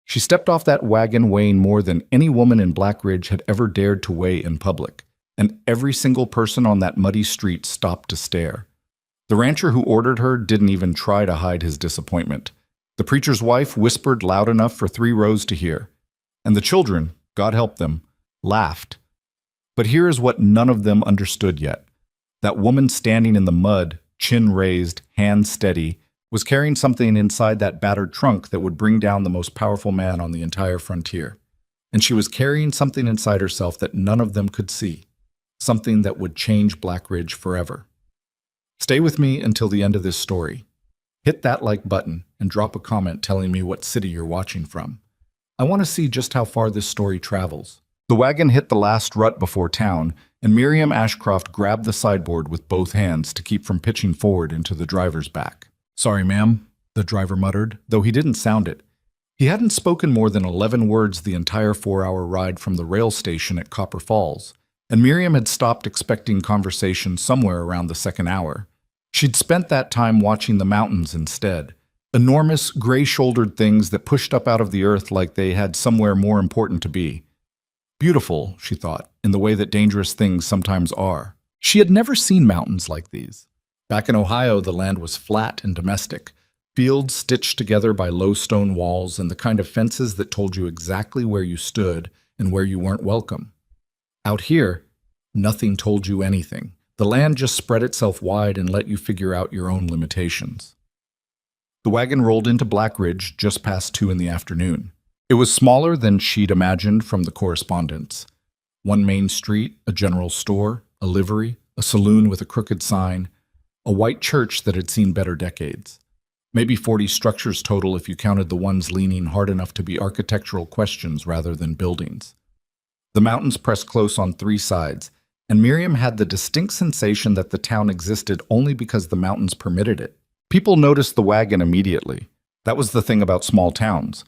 She stepped off that wagon weighing more than any woman in Black Ridge had ever dared to weigh in public, and every single person on that muddy street stopped to stare. The rancher who ordered her didn't even try to hide his disappointment. The preacher's wife whispered loud enough for 3 rows to hear, and the children, God help them, laughed. But here is what none of them understood yet. That woman standing in the mud, chin raised, hands steady, was carrying something inside that battered trunk that would bring down the most powerful man on the entire frontier. And she was carrying something inside herself that none of them could see, something that would change Black Ridge forever. Stay with me until the end of this story. Hit that like button and drop a comment telling me what city you're watching from. I want to see just how far this story travels. The wagon hit the last rut before town, and Miriam Ashcroft grabbed the sideboard with both hands to keep from pitching forward into the driver's back. "Sorry, ma'am," the driver muttered, though he didn't sound it. He hadn't spoken more than 11 words the entire 4-hour ride from the rail station at Copper Falls, and Miriam had stopped expecting conversation somewhere around the second hour. She'd spent that time watching the mountains instead, enormous, gray-shouldered things that pushed up out of the earth like they had somewhere more important to be. Beautiful, she thought, in the way that dangerous things sometimes are. She had never seen mountains like these. Back in Ohio, the land was flat and domestic, fields stitched together by low stone walls and the kind of fences that told you exactly where you stood and where you weren't welcome. Out here, nothing told you anything. The land just spread itself wide and let you figure out your own limitations. The wagon rolled into Black Ridge just past 2 in the afternoon. It was smaller than she'd imagined from the correspondence. One main street, a general store, a livery, a saloon with a crooked sign, a white church that had seen better decades. Maybe 40 structures total if you counted the ones leaning hard enough to be architectural questions rather than buildings. The mountains pressed close on 3 sides, and Miriam had the distinct sensation that the town existed only because the mountains permitted it. People noticed the wagon immediately. That was the thing about small towns.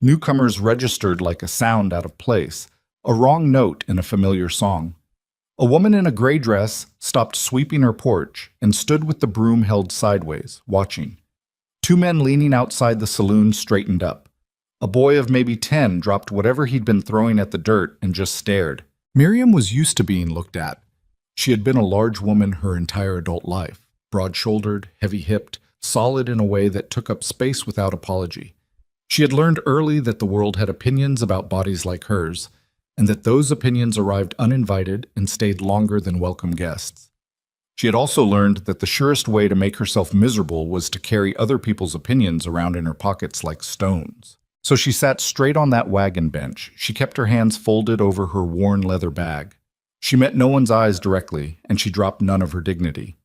Newcomers registered like a sound out of place, a wrong note in a familiar song. A woman in a gray dress stopped sweeping her porch and stood with the broom held sideways, watching. 2 men leaning outside the saloon straightened up. A boy of maybe 10 dropped whatever he'd been throwing at the dirt and just stared. Miriam was used to being looked at. She had been a large woman her entire adult life, broad-shouldered, heavy-hipped, solid in a way that took up space without apology. She had learned early that the world had opinions about bodies like hers, and that those opinions arrived uninvited and stayed longer than welcome guests. She had also learned that the surest way to make herself miserable was to carry other people's opinions around in her pockets like stones. So she sat straight on that wagon bench. She kept her hands folded over her worn leather bag. She met no one's eyes directly, and she dropped none of her dignity.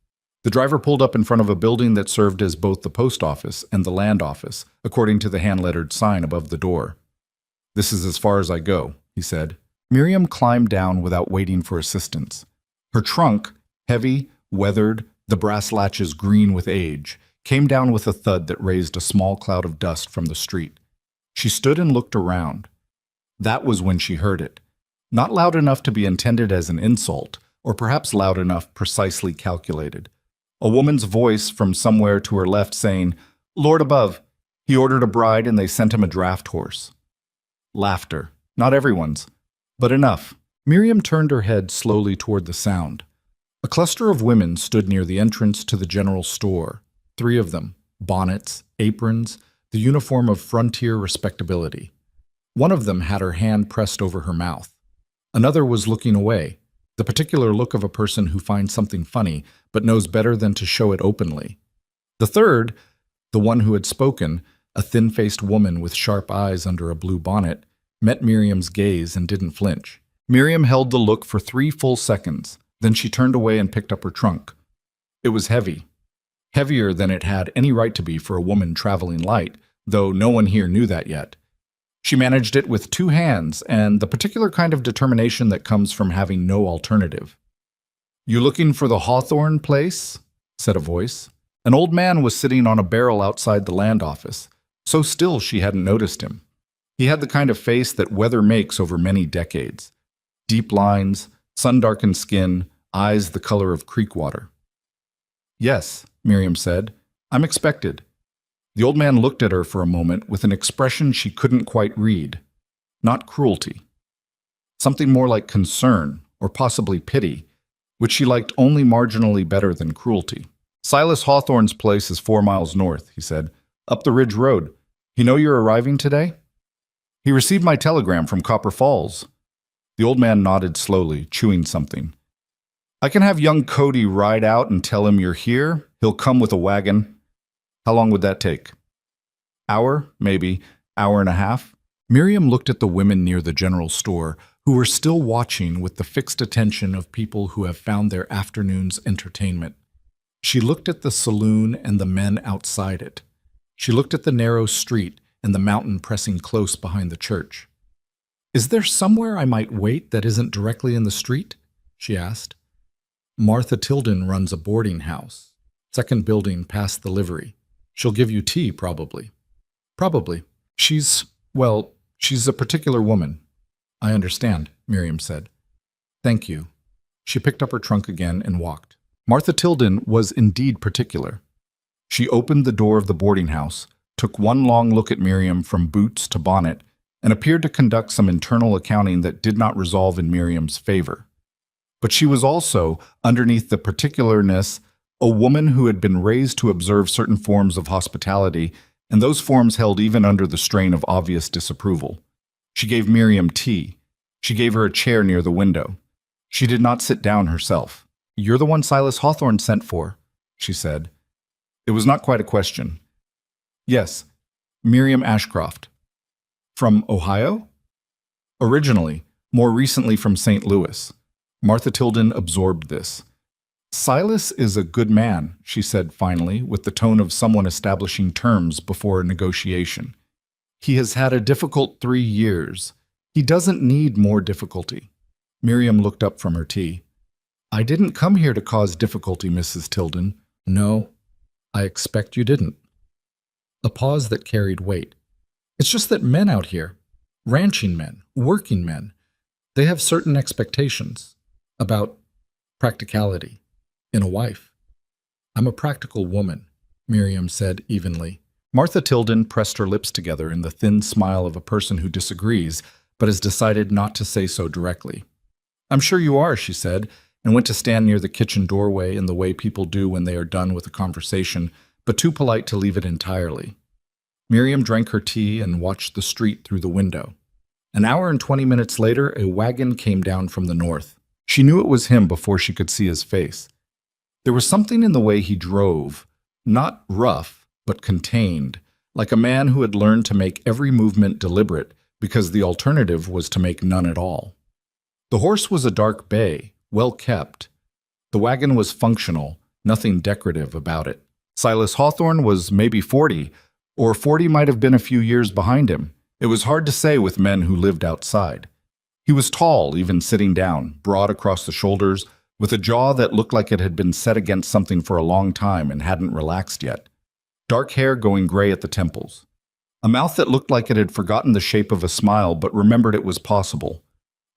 The driver pulled up in front of a building that served as both the post office and the land office, according to the hand-lettered sign above the door. "This is as far as I go," he said. Miriam climbed down without waiting for assistance. Her trunk, heavy, weathered, the brass latches green with age, came down with a thud that raised a small cloud of dust from the street. She stood and looked around. That was when she heard it. Not loud enough to be intended as an insult, or perhaps loud enough precisely calculated. A woman's voice from somewhere to her left saying, "Lord above, he ordered a bride and they sent him a draft horse." Laughter. Not everyone's, but enough. Miriam turned her head slowly toward the sound. A cluster of women stood near the entrance to the general store. 3 of them, bonnets, aprons, the uniform of frontier respectability. One of them had her hand pressed over her mouth. Another was looking away, the particular look of a person who finds something funny but knows better than to show it openly. The third, the one who had spoken, a thin-faced woman with sharp eyes under a blue bonnet, met Miriam's gaze and didn't flinch. Miriam held the look for 3 full seconds, then she turned away and picked up her trunk. It was heavy. Heavier than it had any right to be for a woman traveling light, though no one here knew that yet. She managed it with 2 hands and the particular kind of determination that comes from having no alternative. "You looking for the Hawthorne place?" said a voice. An old man was sitting on a barrel outside the land office, so still she hadn't noticed him. He had the kind of face that weather makes over many decades. Deep lines, sun-darkened skin, eyes the color of creek water. "Yes," Miriam said. "I'm expected." The old man looked at her for a moment with an expression she couldn't quite read. Not cruelty. Something more like concern, or possibly pity, which she liked only marginally better than cruelty. Silas Hawthorne's place is 4 miles north, he said. Up the Ridge Road. You know you're arriving today? He received my telegram from Copper Falls. The old man nodded slowly, chewing something. I can have young Cody ride out and tell him you're here. He'll come with a wagon. How long would that take? Hour, maybe. Hour and a half. Miriam looked at the women near the general store, who were still watching with the fixed attention of people who have found their afternoon's entertainment. She looked at the saloon and the men outside it. She looked at the narrow street and the mountain pressing close behind the church. Is there somewhere I might wait that isn't directly in the street? She asked. Martha Tilden runs a boarding house. Second building past the livery. She'll give you tea, probably. Probably. She's a particular woman. I understand, Miriam said. Thank you. She picked up her trunk again and walked. Martha Tilden was indeed particular. She opened the door of the boarding house, took one long look at Miriam from boots to bonnet, and appeared to conduct some internal accounting that did not resolve in Miriam's favor. But she was also, underneath the particularness, a woman who had been raised to observe certain forms of hospitality, and those forms held even under the strain of obvious disapproval. She gave Miriam tea. She gave her a chair near the window. She did not sit down herself. You're the one Silas Hawthorne sent for, she said. It was not quite a question. Yes, Miriam Ashcroft. From Ohio? Originally, more recently from St. Louis. Martha Tilden absorbed this. Silas is a good man, she said finally, with the tone of someone establishing terms before a negotiation. He has had a difficult 3 years. He doesn't need more difficulty. Miriam looked up from her tea. I didn't come here to cause difficulty, Mrs. Tilden. No, I expect you didn't. A pause that carried weight. It's just that men out here, ranching men, working men, they have certain expectations about practicality in a wife. I'm a practical woman, Miriam said evenly. Martha Tilden pressed her lips together in the thin smile of a person who disagrees, but has decided not to say so directly. I'm sure you are, she said, and went to stand near the kitchen doorway in the way people do when they are done with a conversation, but too polite to leave it entirely. Miriam drank her tea and watched the street through the window. An hour and 20 minutes later, a wagon came down from the north. She knew it was him before she could see his face. There was something in the way he drove, not rough, but contained, like a man who had learned to make every movement deliberate because the alternative was to make none at all. The horse was a dark bay, well kept. The wagon was functional, nothing decorative about it. Silas Hawthorne was maybe 40, or 40 might have been a few years behind him. It was hard to say with men who lived outside. He was tall, even sitting down, broad across the shoulders, with a jaw that looked like it had been set against something for a long time and hadn't relaxed yet. Dark hair going gray at the temples. A mouth that looked like it had forgotten the shape of a smile but remembered it was possible.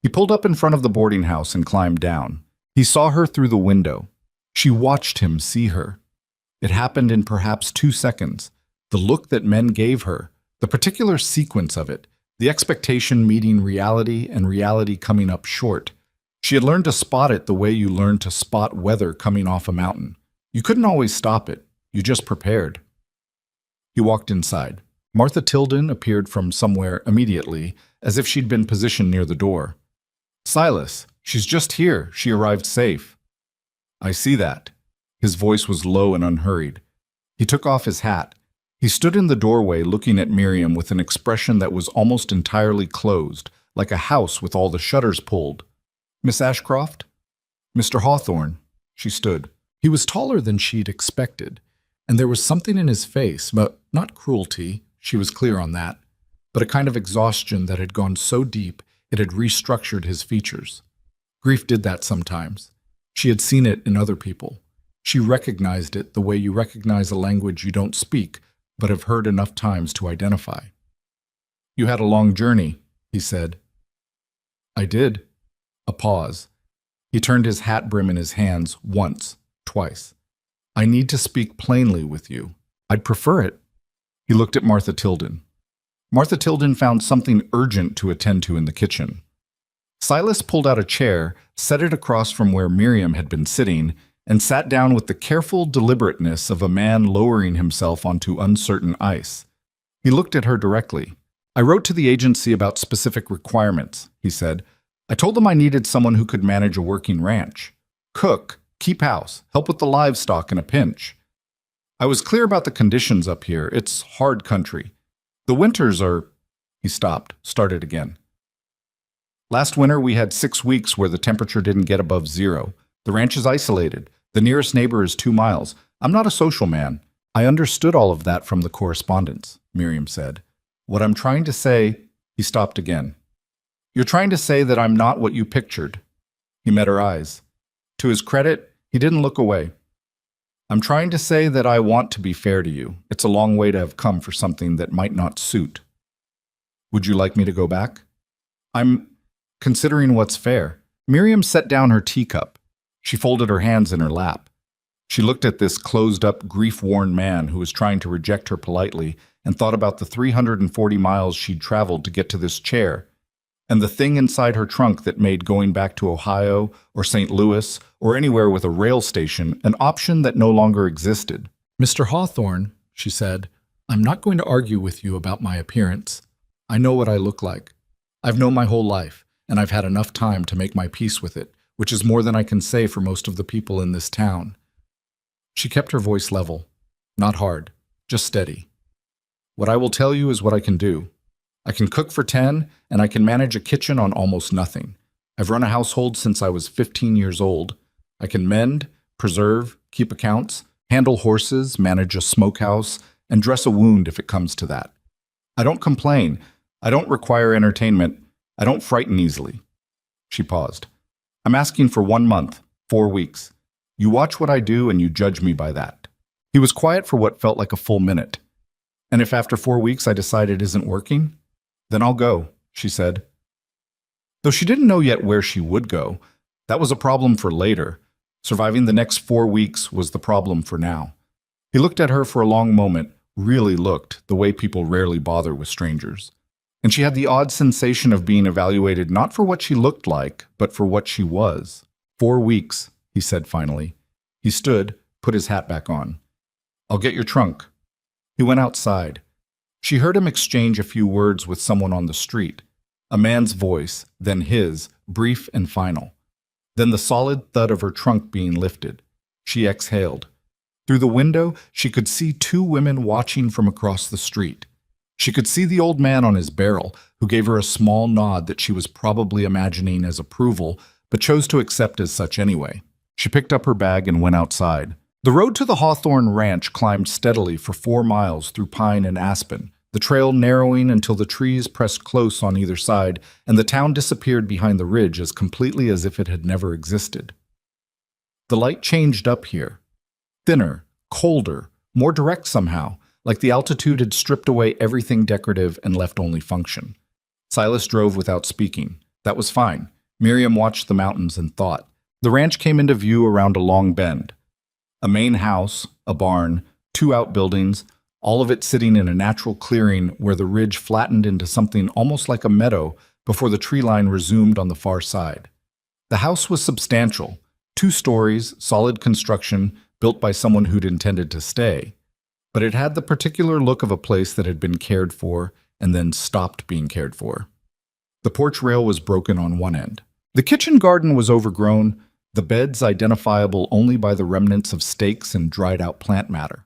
He pulled up in front of the boarding house and climbed down. He saw her through the window. She watched him see her. It happened in perhaps 2 seconds. The look that men gave her, the particular sequence of it, the expectation meeting reality and reality coming up short. She had learned to spot it the way you learn to spot weather coming off a mountain. You couldn't always stop it. You just prepared. He walked inside. Martha Tilden appeared from somewhere immediately, as if she'd been positioned near the door. Silas, she's just here. She arrived safe. I see that. His voice was low and unhurried. He took off his hat. He stood in the doorway looking at Miriam with an expression that was almost entirely closed, like a house with all the shutters pulled. Miss Ashcroft? Mr. Hawthorne. She stood. He was taller than she'd expected, and there was something in his face, but not cruelty, she was clear on that, but a kind of exhaustion that had gone so deep it had restructured his features. Grief did that sometimes. She had seen it in other people. She recognized it the way you recognize a language you don't speak, but have heard enough times to identify. You had a long journey, he said. I did. A pause. He turned his hat brim in his hands once, twice. I need to speak plainly with you. I'd prefer it. He looked at Martha Tilden. Martha Tilden found something urgent to attend to in the kitchen. Silas pulled out a chair, set it across from where Miriam had been sitting, and sat down with the careful deliberateness of a man lowering himself onto uncertain ice. He looked at her directly. "I wrote to the agency about specific requirements," he said. "I told them I needed someone who could manage a working ranch. Cook, keep house, help with the livestock in a pinch. I was clear about the conditions up here. It's hard country. The winters are—" He stopped, started again. "Last winter we had 6 weeks where the temperature didn't get above zero. The ranch is isolated. The nearest neighbor is 2 miles. I'm not a social man." "I understood all of that from the correspondence," Miriam said. "What I'm trying to say—" He stopped again. "You're trying to say that I'm not what you pictured." He met her eyes. To his credit, he didn't look away. "I'm trying to say that I want to be fair to you. It's a long way to have come for something that might not suit." "Would you like me to go back?" "I'm considering what's fair." Miriam set down her teacup. She folded her hands in her lap. She looked at this closed-up, grief-worn man who was trying to reject her politely and thought about the 340 miles she'd traveled to get to this chair, and the thing inside her trunk that made going back to Ohio or St. Louis or anywhere with a rail station an option that no longer existed. "Mr. Hawthorne," she said, "I'm not going to argue with you about my appearance. I know what I look like. I've known my whole life, and I've had enough time to make my peace with it, which is more than I can say for most of the people in this town." She kept her voice level, not hard, just steady. "What I will tell you is what I can do. I can cook for 10, and I can manage a kitchen on almost nothing. I've run a household since I was 15 years old. I can mend, preserve, keep accounts, handle horses, manage a smokehouse, and dress a wound if it comes to that. I don't complain. I don't require entertainment. I don't frighten easily." She paused. "I'm asking for 1 month, 4 weeks. You watch what I do and you judge me by that." He was quiet for what felt like a full minute. "And if after 4 weeks I decide it isn't working, then I'll go," she said. Though she didn't know yet where she would go, that was a problem for later. Surviving the next 4 weeks was the problem for now. He looked at her for a long moment, really looked, the way people rarely bother with strangers. And she had the odd sensation of being evaluated not for what she looked like, but for what she was. 4 weeks, he said finally. He stood, put his hat back on. "I'll get your trunk." He went outside. She heard him exchange a few words with someone on the street. A man's voice, then his, brief and final. Then the solid thud of her trunk being lifted. She exhaled. Through the window, she could see 2 women watching from across the street. She could see the old man on his barrel, who gave her a small nod that she was probably imagining as approval, but chose to accept as such anyway. She picked up her bag and went outside. The road to the Hawthorne Ranch climbed steadily for 4 miles through pine and aspen, the trail narrowing until the trees pressed close on either side, and the town disappeared behind the ridge as completely as if it had never existed. The light changed up here. Thinner, colder, more direct somehow, like the altitude had stripped away everything decorative and left only function. Silas drove without speaking. That was fine. Miriam watched the mountains and thought. The ranch came into view around a long bend. A main house, a barn, 2 outbuildings, all of it sitting in a natural clearing where the ridge flattened into something almost like a meadow before the tree line resumed on the far side. The house was substantial, 2 stories, solid construction, built by someone who'd intended to stay. But it had the particular look of a place that had been cared for and then stopped being cared for. The porch rail was broken on one end. The kitchen garden was overgrown, the beds identifiable only by the remnants of stakes and dried-out plant matter.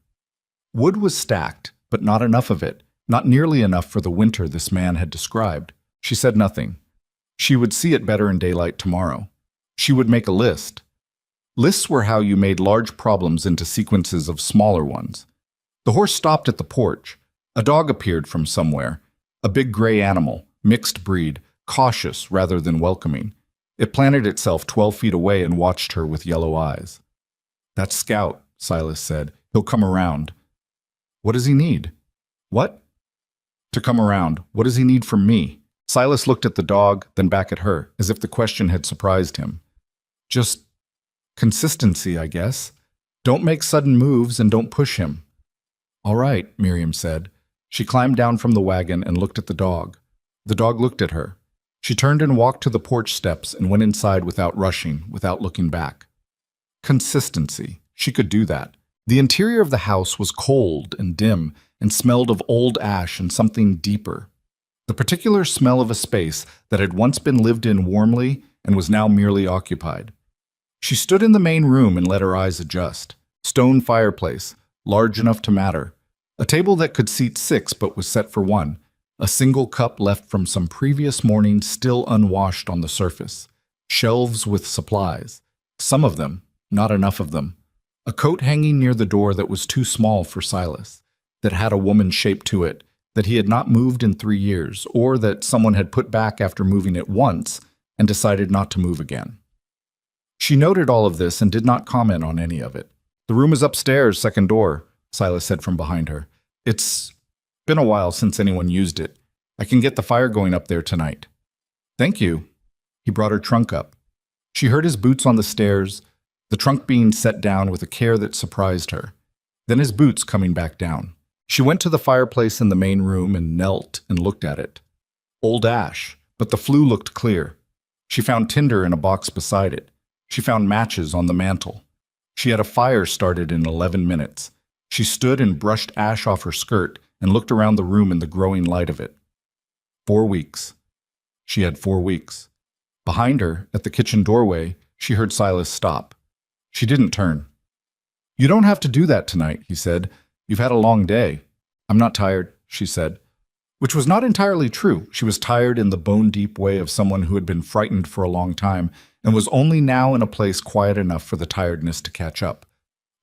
Wood was stacked, but not enough of it, not nearly enough for the winter this man had described. She said nothing. She would see it better in daylight tomorrow. She would make a list. Lists were how you made large problems into sequences of smaller ones. The horse stopped at the porch. A dog appeared from somewhere, a big gray animal, mixed breed, cautious rather than welcoming. It planted itself 12 feet away and watched her with yellow eyes. "That's Scout," Silas said. "He'll come around." "What does he need?" "What?" "To come around. What does he need from me?" Silas looked at the dog, then back at her, as if the question had surprised him. "Just consistency, I guess. Don't make sudden moves and don't push him." "All right," Miriam said. She climbed down from the wagon and looked at the dog. The dog looked at her. She turned and walked to the porch steps and went inside without rushing, without looking back. Consistency. She could do that. The interior of the house was cold and dim and smelled of old ash and something deeper. The particular smell of a space that had once been lived in warmly and was now merely occupied. She stood in the main room and let her eyes adjust. Stone fireplace, large enough to matter. A table that could seat 6 but was set for 1. A single cup left from some previous morning still unwashed on the surface. Shelves with supplies. Some of them, not enough of them. A coat hanging near the door that was too small for Silas, that had a woman shape to it, that he had not moved in 3 years, or that someone had put back after moving it once and decided not to move again. She noted all of this and did not comment on any of it. "The room is upstairs, second door," Silas said from behind her. "It's been a while since anyone used it. I can get the fire going up there tonight." "Thank you." He brought her trunk up. She heard his boots on the stairs, the trunk being set down with a care that surprised her. Then his boots coming back down. She went to the fireplace in the main room and knelt and looked at it. Old ash, but the flue looked clear. She found tinder in a box beside it. She found matches on the mantel. She had a fire started in 11 minutes. She stood and brushed ash off her skirt and looked around the room in the growing light of it. 4 weeks. She had 4 weeks. Behind her, at the kitchen doorway, she heard Silas stop. She didn't turn. "You don't have to do that tonight," he said. "You've had a long day." "I'm not tired," she said. Which was not entirely true. She was tired in the bone-deep way of someone who had been frightened for a long time and was only now in a place quiet enough for the tiredness to catch up.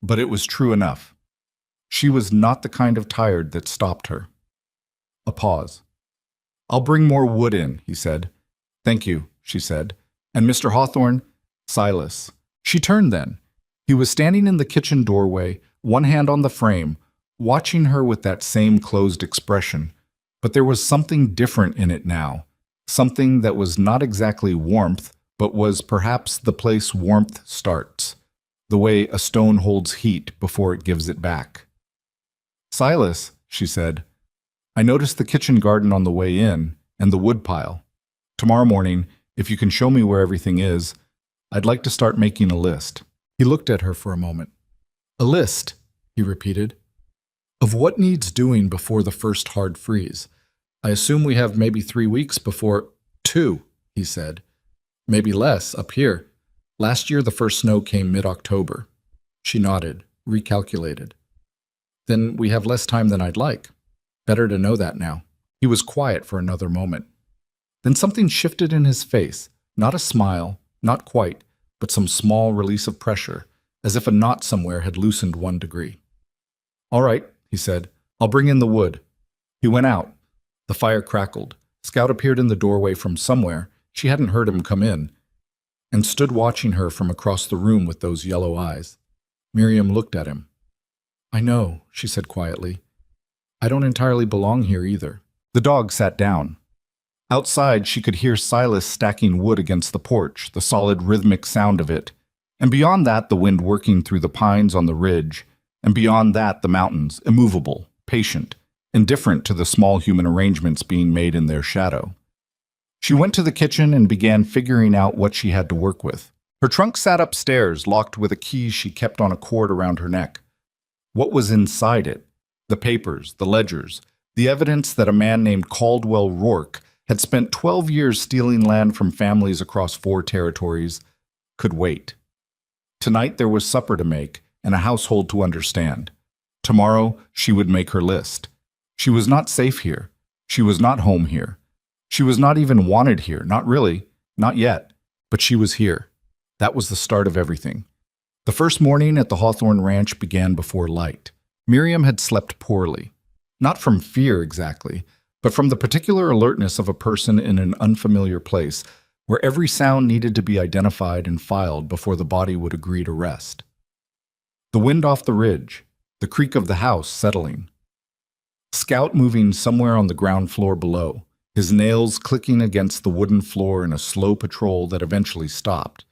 But it was true enough. She was not the kind of tired that stopped her. A pause. "I'll bring more wood in," he said. "Thank you," she said. "And Mr. Hawthorne?" "Silas." She turned then. He was standing in the kitchen doorway, one hand on the frame, watching her with that same closed expression. But there was something different in it now, something that was not exactly warmth, but was perhaps the place warmth starts, the way a stone holds heat before it gives it back. "Silas," she said, "I noticed the kitchen garden on the way in, and the wood pile. Tomorrow morning, if you can show me where everything is, I'd like to start making a list." He looked at her for a moment. "A list," he repeated, "of what needs doing before the first hard freeze. I assume we have maybe 3 weeks before—" "2," he said. "Maybe less, up here. Last year the first snow came mid-October." She nodded, recalculated. "Then we have less time than I'd like. Better to know that now." He was quiet for another moment. Then something shifted in his face, not a smile, not quite, but some small release of pressure, as if a knot somewhere had loosened 1 degree. "All right," he said. "I'll bring in the wood." He went out. The fire crackled. Scout appeared in the doorway from somewhere, she hadn't heard him come in, and stood watching her from across the room with those yellow eyes. Miriam looked at him. "I know," she said quietly. "I don't entirely belong here either." The dog sat down. Outside, she could hear Silas stacking wood against the porch, the solid rhythmic sound of it, and beyond that the wind working through the pines on the ridge, and beyond that the mountains, immovable, patient, indifferent to the small human arrangements being made in their shadow. She went to the kitchen and began figuring out what she had to work with. Her trunk sat upstairs, locked with a key she kept on a cord around her neck. What was inside it? The papers, the ledgers, the evidence that a man named Caldwell Rourke had spent 12 years stealing land from families across 4 territories, could wait. Tonight there was supper to make and a household to understand. Tomorrow she would make her list. She was not safe here. She was not home here. She was not even wanted here, not really, not yet, but she was here. That was the start of everything. The first morning at the Hawthorne Ranch began before light. Miriam had slept poorly. Not from fear exactly, but from the particular alertness of a person in an unfamiliar place, where every sound needed to be identified and filed before the body would agree to rest. The wind off the ridge, the creak of the house settling. Scout moving somewhere on the ground floor below, his nails clicking against the wooden floor in a slow patrol that eventually stopped,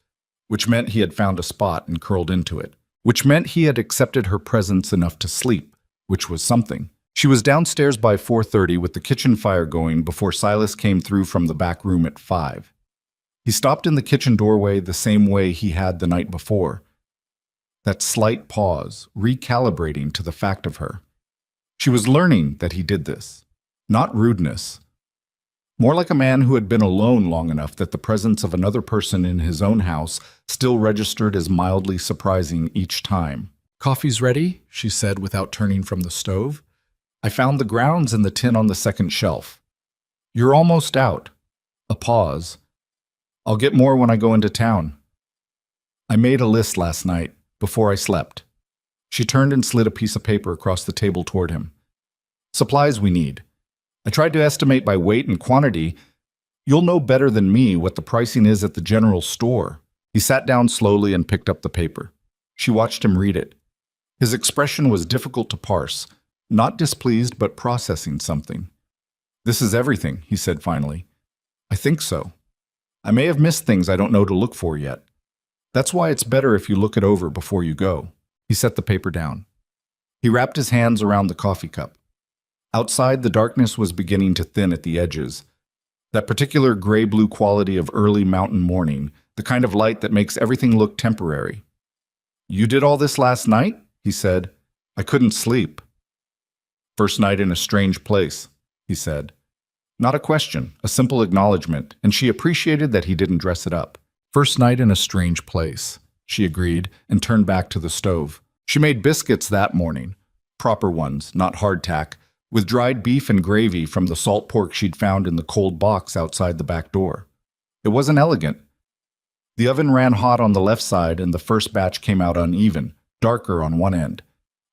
which meant he had found a spot and curled into it, which meant he had accepted her presence enough to sleep, which was something. She was downstairs by 4:30 with the kitchen fire going before Silas came through from the back room at 5. He stopped in the kitchen doorway the same way he had the night before. That slight pause, recalibrating to the fact of her. She was learning that he did this. Not rudeness. More like a man who had been alone long enough that the presence of another person in his own house still registered as mildly surprising each time. "Coffee's ready," she said without turning from the stove. "I found the grounds in the tin on the second shelf." "You're almost out." A pause. "I'll get more when I go into town." "I made a list last night, before I slept." She turned and slid a piece of paper across the table toward him. "Supplies we need. I tried to estimate by weight and quantity. You'll know better than me what the pricing is at the general store." He sat down slowly and picked up the paper. She watched him read it. His expression was difficult to parse, not displeased but processing something. "This is everything," he said finally. "I think so. I may have missed things I don't know to look for yet. That's why it's better if you look it over before you go." He set the paper down. He wrapped his hands around the coffee cup. Outside, the darkness was beginning to thin at the edges. That particular gray-blue quality of early mountain morning, the kind of light that makes everything look temporary. "You did all this last night?" he said. "I couldn't sleep." "First night in a strange place," he said. Not a question, a simple acknowledgement, and she appreciated that he didn't dress it up. "First night in a strange place," she agreed, and turned back to the stove. She made biscuits that morning, proper ones, not hardtack, with dried beef and gravy from the salt pork she'd found in the cold box outside the back door. It wasn't elegant. The oven ran hot on the left side, and the first batch came out uneven, darker on one end.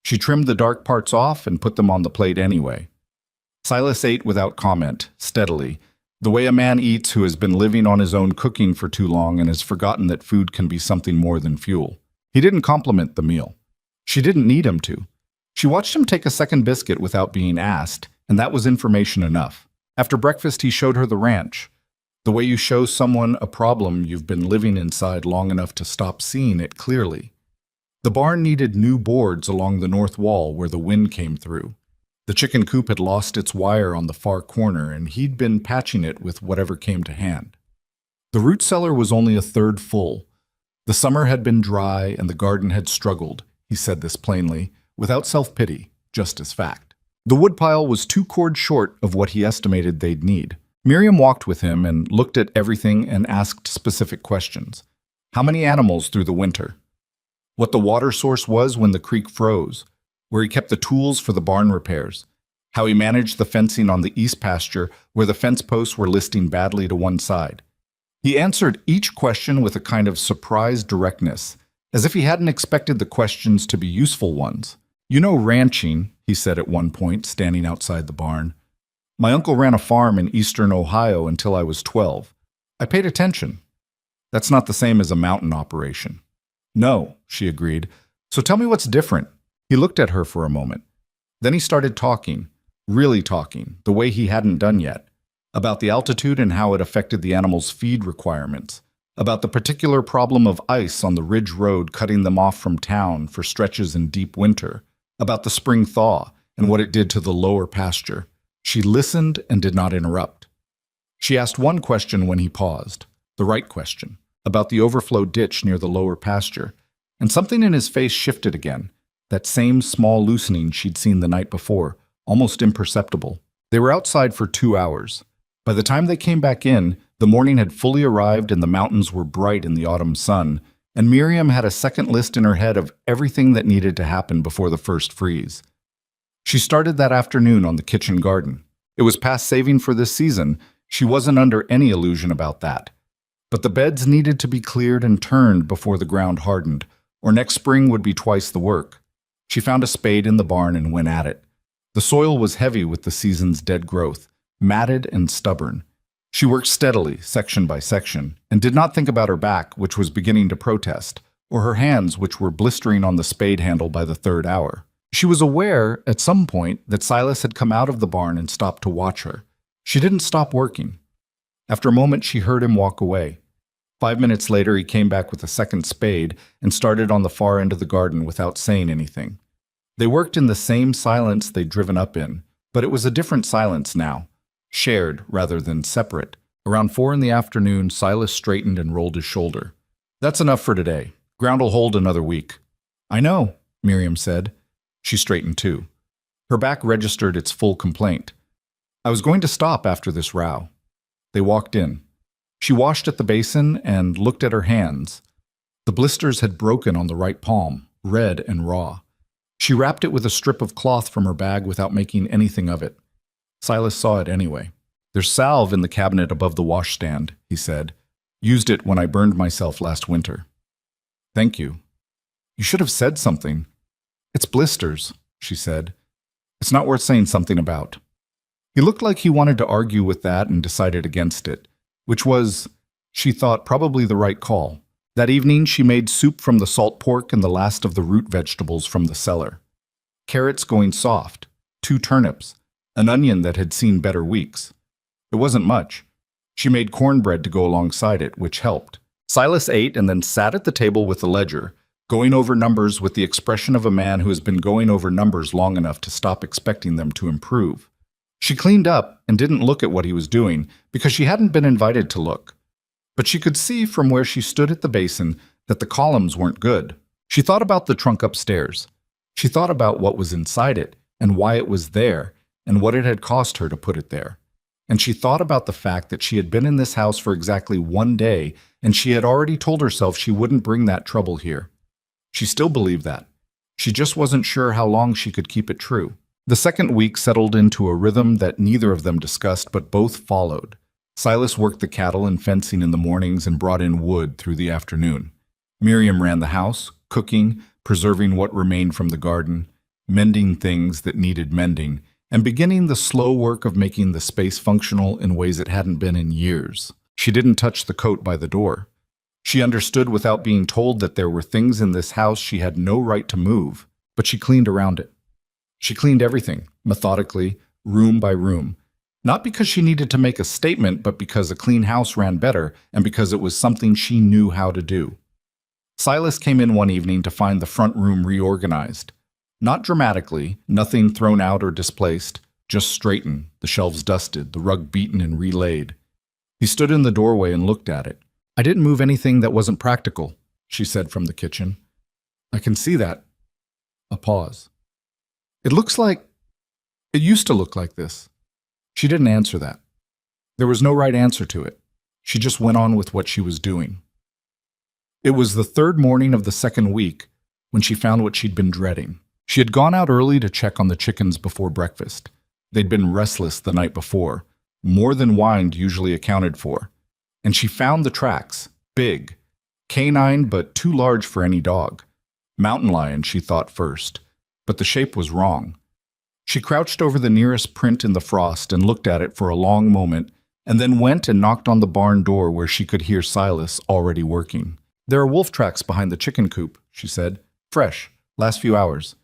She trimmed the dark parts off and put them on the plate anyway. Silas ate without comment, steadily, the way a man eats who has been living on his own cooking for too long and has forgotten that food can be something more than fuel. He didn't compliment the meal. She didn't need him to. She watched him take a second biscuit without being asked, and that was information enough. After breakfast, he showed her the ranch. The way you show someone a problem you've been living inside long enough to stop seeing it clearly. The barn needed new boards along the north wall where the wind came through. The chicken coop had lost its wire on the far corner, and he'd been patching it with whatever came to hand. The root cellar was only a third full. The summer had been dry, and the garden had struggled. He said this plainly, without self-pity, just as fact. The woodpile was 2 cords short of what he estimated they'd need. Miriam walked with him and looked at everything and asked specific questions. How many animals through the winter? What the water source was when the creek froze? Where he kept the tools for the barn repairs? How he managed the fencing on the east pasture where the fence posts were listing badly to one side? He answered each question with a kind of surprised directness, as if he hadn't expected the questions to be useful ones. "You know ranching," he said at one point, standing outside the barn. "My uncle ran a farm in eastern Ohio until I was 12. I paid attention. That's not the same as a mountain operation." "No," she agreed. "So tell me what's different." He looked at her for a moment. Then he started talking, really talking, the way he hadn't done yet, about the altitude and how it affected the animals' feed requirements, about the particular problem of ice on the ridge road cutting them off from town for stretches in deep winter, about the spring thaw and what it did to the lower pasture. She listened and did not interrupt. She asked one question when he paused, the right question, about the overflow ditch near the lower pasture, and something in his face shifted again, that same small loosening she'd seen the night before, almost imperceptible. They were outside for 2 hours. By the time they came back in, the morning had fully arrived and the mountains were bright in the autumn sun, and Miriam had a second list in her head of everything that needed to happen before the first freeze. She started that afternoon on the kitchen garden. It was past saving for this season. She wasn't under any illusion about that. But the beds needed to be cleared and turned before the ground hardened, or next spring would be twice the work. She found a spade in the barn and went at it. The soil was heavy with the season's dead growth, matted and stubborn. She worked steadily, section by section, and did not think about her back, which was beginning to protest, or her hands, which were blistering on the spade handle by the 3rd hour. She was aware, at some point, that Silas had come out of the barn and stopped to watch her. She didn't stop working. After a moment, she heard him walk away. 5 minutes later, he came back with a second spade and started on the far end of the garden without saying anything. They worked in the same silence they'd driven up in, but it was a different silence now, shared rather than separate. Around 4 in the afternoon, Silas straightened and rolled his shoulder. "That's enough for today. Ground'll hold another week." "I know," Miriam said. She straightened too. Her back registered its full complaint. "I was going to stop after this row." They walked in. She washed at the basin and looked at her hands. The blisters had broken on the right palm, red and raw. She wrapped it with a strip of cloth from her bag without making anything of it. Silas saw it anyway. "There's salve in the cabinet above the washstand," he said. "Used it when I burned myself last winter." "Thank you." "You should have said something." "It's blisters," she said. "It's not worth saying something about." He looked like he wanted to argue with that and decided against it, which was, she thought, probably the right call. That evening she made soup from the salt pork and the last of the root vegetables from the cellar. Carrots going soft, 2 turnips, an onion that had seen better weeks. It wasn't much. She made cornbread to go alongside it, which helped. Silas ate and then sat at the table with the ledger, going over numbers with the expression of a man who has been going over numbers long enough to stop expecting them to improve. She cleaned up and didn't look at what he was doing because she hadn't been invited to look. But she could see from where she stood at the basin that the columns weren't good. She thought about the trunk upstairs. She thought about what was inside it and why it was there and what it had cost her to put it there. And she thought about the fact that she had been in this house for exactly 1 day and she had already told herself she wouldn't bring that trouble here. She still believed that. She just wasn't sure how long she could keep it true. The second week settled into a rhythm that neither of them discussed but both followed. Silas worked the cattle and fencing in the mornings and brought in wood through the afternoon. Miriam ran the house, cooking, preserving what remained from the garden, mending things that needed mending, and beginning the slow work of making the space functional in ways it hadn't been in years. She didn't touch the coat by the door. She understood without being told that there were things in this house she had no right to move, but she cleaned around it. She cleaned everything, methodically, room by room. Not because she needed to make a statement, but because a clean house ran better and because it was something she knew how to do. Silas came in one evening to find the front room reorganized. Not dramatically, nothing thrown out or displaced, just straightened, the shelves dusted, the rug beaten and relaid. He stood in the doorway and looked at it. "I didn't move anything that wasn't practical," she said from the kitchen. "I can see that." A pause. It used to look like this." She didn't answer that. There was no right answer to it. She just went on with what she was doing. It was the 3rd morning of the 2nd week when she found what she'd been dreading. She had gone out early to check on the chickens before breakfast. They'd been restless the night before, more than Wind usually accounted for. And she found the tracks, big, canine but too large for any dog. Mountain lion, she thought first, but the shape was wrong. She crouched over the nearest print in the frost and looked at it for a long moment, and then went and knocked on the barn door where she could hear Silas already working. "There are wolf tracks behind the chicken coop," she said. "Fresh, last few hours."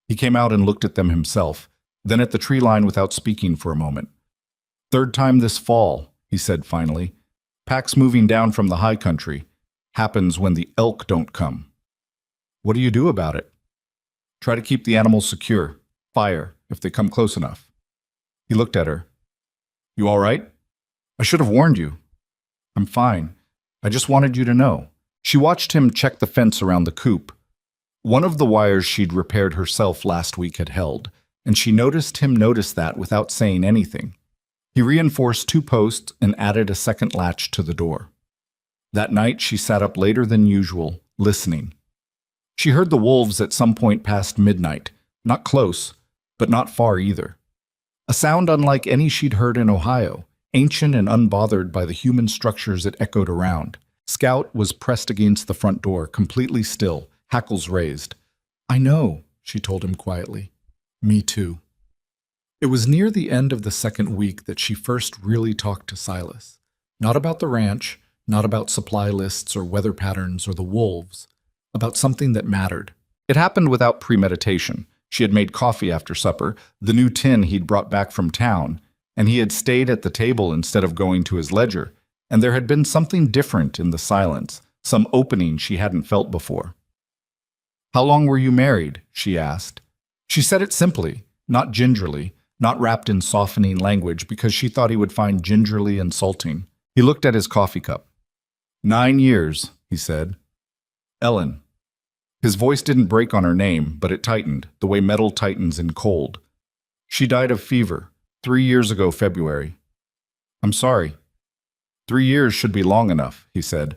He came out and looked at them himself, then at the tree line without speaking for a moment. "3rd time this fall," he said finally. "Packs moving down from the high country. Happens when the elk don't come." "What do you do about it?" "Try to keep the animals secure. Fire, if they come close enough." He looked at her. "You all right?" "I should have warned you." "I'm fine. I just wanted you to know." She watched him check the fence around the coop. One of the wires she'd repaired herself last week had held, and she noticed him notice that without saying anything. He reinforced 2 posts and added a second latch to the door. That night she sat up later than usual, listening. She heard the wolves at some point past midnight, not close, but not far either. A sound unlike any she'd heard in Ohio, ancient and unbothered by the human structures it echoed around. Scout was pressed against the front door, completely still, hackles raised. "I know," she told him quietly. "Me too." It was near the end of the 2nd week that she first really talked to Silas. Not about the ranch, not about supply lists or weather patterns or the wolves, about something that mattered. It happened without premeditation. She had made coffee after supper, the new tin he'd brought back from town, and he had stayed at the table instead of going to his ledger, and there had been something different in the silence, some opening she hadn't felt before. "How long were you married?" she asked. She said it simply, not gingerly, not wrapped in softening language because she thought he would find gingerly insulting. He looked at his coffee cup. 9 years, he said. Ellen. His voice didn't break on her name, but it tightened, the way metal tightens in cold. She died of fever, 3 years ago February. I'm sorry. 3 years should be long enough, he said,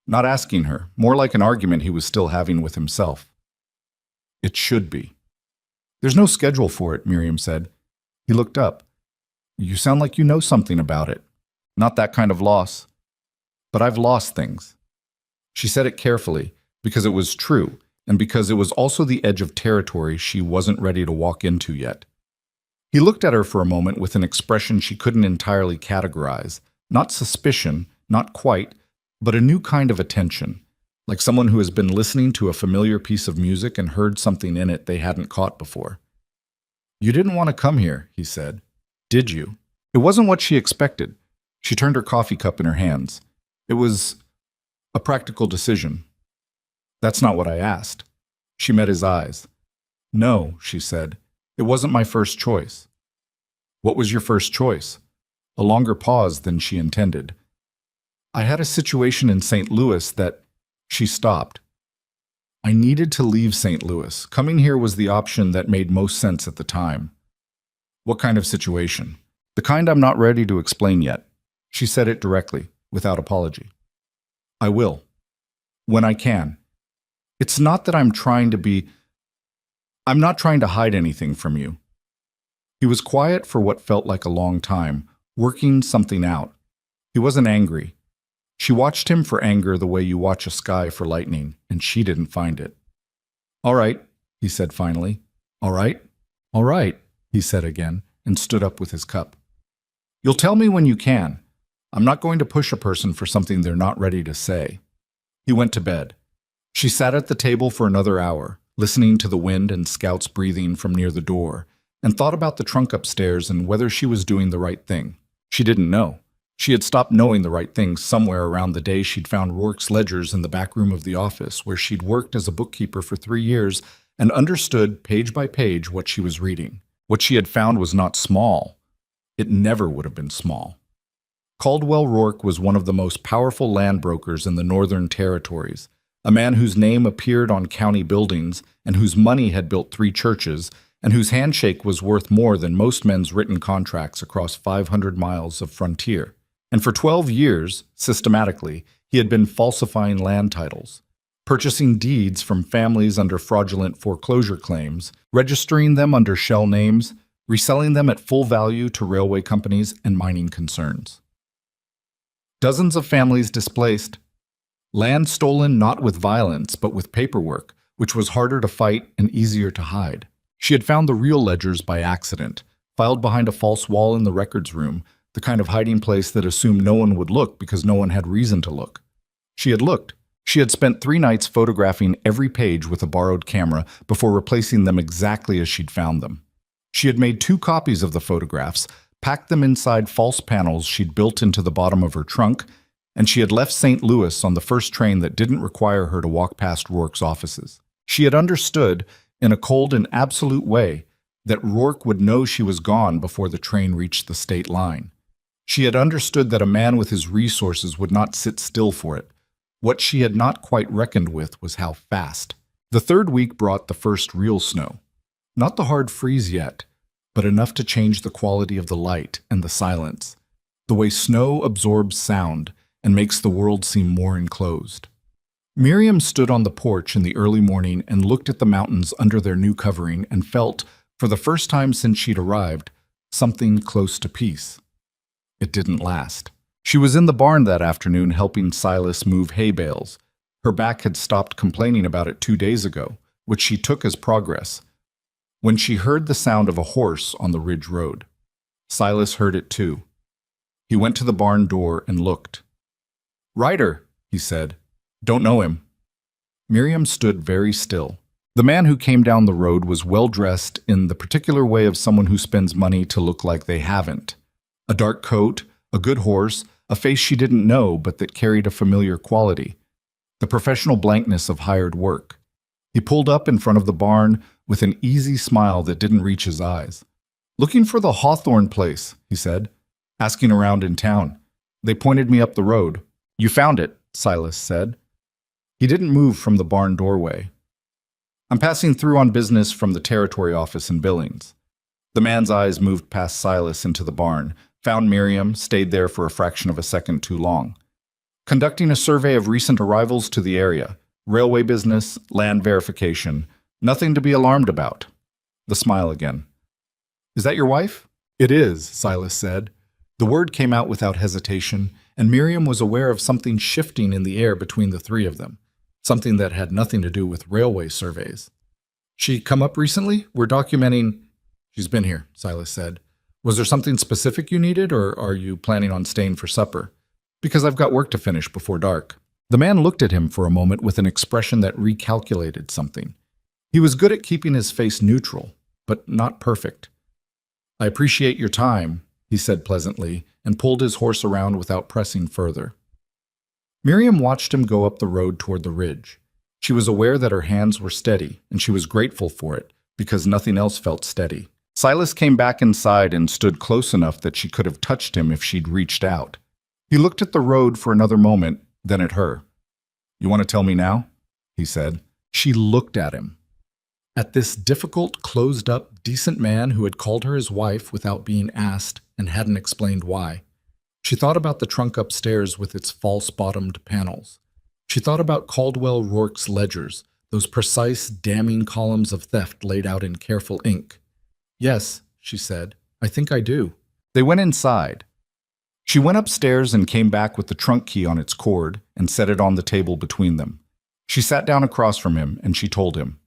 not asking her, more like an argument he was still having with himself. It should be. There's no schedule for it, Miriam said. He looked up. You sound like you know something about it. Not that kind of loss. But I've lost things. She said it carefully, because it was true, and because it was also the edge of territory she wasn't ready to walk into yet. He looked at her for a moment with an expression she couldn't entirely categorize. Not suspicion, not quite, but a new kind of attention, like someone who has been listening to a familiar piece of music and heard something in it they hadn't caught before. You didn't want to come here, he said. Did you? It wasn't what she expected. She turned her coffee cup in her hands. It was a practical decision. That's not what I asked. She met his eyes. No, she said. It wasn't my first choice. What was your first choice? A longer pause than she intended. I had a situation in St. Louis that... She stopped. I needed to leave St. Louis. Coming here was the option that made most sense at the time. What kind of situation? The kind I'm not ready to explain yet. She said it directly, without apology. I will. When I can. It's not that I'm not trying to hide anything from you. He was quiet for what felt like a long time, working something out. He wasn't angry. She watched him for anger the way you watch a sky for lightning, and she didn't find it. All right, he said finally. All right? All right, he said again, and stood up with his cup. You'll tell me when you can. I'm not going to push a person for something they're not ready to say. He went to bed. She sat at the table for another hour, listening to the wind and Scout's breathing from near the door, and thought about the trunk upstairs and whether she was doing the right thing. She didn't know. She had stopped knowing the right thing somewhere around the day she'd found Rourke's ledgers in the back room of the office, where she'd worked as a bookkeeper for 3 years and understood page by page what she was reading. What she had found was not small. It never would have been small. Caldwell Rourke was one of the most powerful land brokers in the Northern Territories, a man whose name appeared on county buildings and whose money had built 3 churches, and whose handshake was worth more than most men's written contracts across 500 miles of frontier. And for 12 years, systematically, he had been falsifying land titles, purchasing deeds from families under fraudulent foreclosure claims, registering them under shell names, reselling them at full value to railway companies and mining concerns. Dozens of families displaced. Land stolen not with violence, but with paperwork, which was harder to fight and easier to hide. She had found the real ledgers by accident, filed behind a false wall in the records room, the kind of hiding place that assumed no one would look because no one had reason to look. She had looked. She had spent 3 nights photographing every page with a borrowed camera before replacing them exactly as she'd found them. She had made 2 copies of the photographs, packed them inside false panels she'd built into the bottom of her trunk, and she had left St. Louis on the first train that didn't require her to walk past Rourke's offices. She had understood, in a cold and absolute way, that Rourke would know she was gone before the train reached the state line. She had understood that a man with his resources would not sit still for it. What she had not quite reckoned with was how fast. The 3rd week brought the first real snow. Not the hard freeze yet, but enough to change the quality of the light and the silence, the way snow absorbs sound and makes the world seem more enclosed. Miriam stood on the porch in the early morning and looked at the mountains under their new covering and felt, for the first time since she'd arrived, something close to peace. It didn't last. She was in the barn that afternoon helping Silas move hay bales. Her back had stopped complaining about it 2 days ago, which she took as progress, when she heard the sound of a horse on the ridge road. Silas heard it too. He went to the barn door and looked. "Ryder," he said. "Don't know him." Miriam stood very still. The man who came down the road was well-dressed in the particular way of someone who spends money to look like they haven't. A dark coat, a good horse, a face she didn't know but that carried a familiar quality, the professional blankness of hired work. He pulled up in front of the barn, with an easy smile that didn't reach his eyes. "Looking for the Hawthorne place," he said, "asking around in town. They pointed me up the road." "You found it," Silas said. He didn't move from the barn doorway. "I'm passing through on business from the territory office in Billings." The man's eyes moved past Silas into the barn, found Miriam, stayed there for a fraction of a second too long. "Conducting a survey of recent arrivals to the area. Railway business, land verification. Nothing to be alarmed about." The smile again. "Is that your wife?" "It is," Silas said. The word came out without hesitation, and Miriam was aware of something shifting in the air between the three of them, something that had nothing to do with railway surveys. "She come up recently? We're documenting—" "She's been here," Silas said. "Was there something specific you needed, or are you planning on staying for supper?" "Because I've got work to finish before dark." The man looked at him for a moment with an expression that recalculated something. He was good at keeping his face neutral, but not perfect. "I appreciate your time," he said pleasantly, and pulled his horse around without pressing further. Miriam watched him go up the road toward the ridge. She was aware that her hands were steady, and she was grateful for it, because nothing else felt steady. Silas came back inside and stood close enough that she could have touched him if she'd reached out. He looked at the road for another moment, then at her. "You want to tell me now?" he said. She looked at him. At this difficult, closed-up, decent man who had called her his wife without being asked and hadn't explained why. She thought about the trunk upstairs with its false-bottomed panels. She thought about Caldwell Rourke's ledgers, those precise, damning columns of theft laid out in careful ink. "Yes," she said, "I think I do." They went inside. She went upstairs and came back with the trunk key on its cord and set it on the table between them. She sat down across from him and she told him.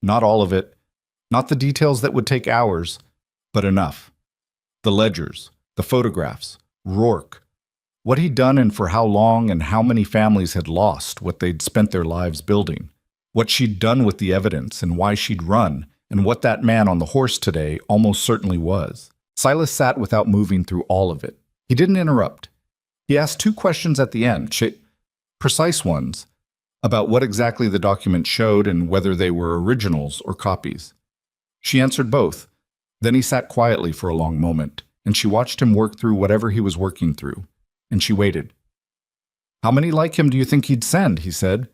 Not all of it, not the details that would take hours, but enough. The ledgers, the photographs, Rourke, what he'd done and for how long and how many families had lost what they'd spent their lives building, what she'd done with the evidence and why she'd run, and what that man on the horse today almost certainly was. Silas sat without moving through all of it. He didn't interrupt. He asked 2 questions at the end, precise ones, about what exactly the document showed and whether they were originals or copies. She answered both. Then he sat quietly for a long moment, and she watched him work through whatever he was working through, and she waited. "How many like him do you think he'd send?" he said.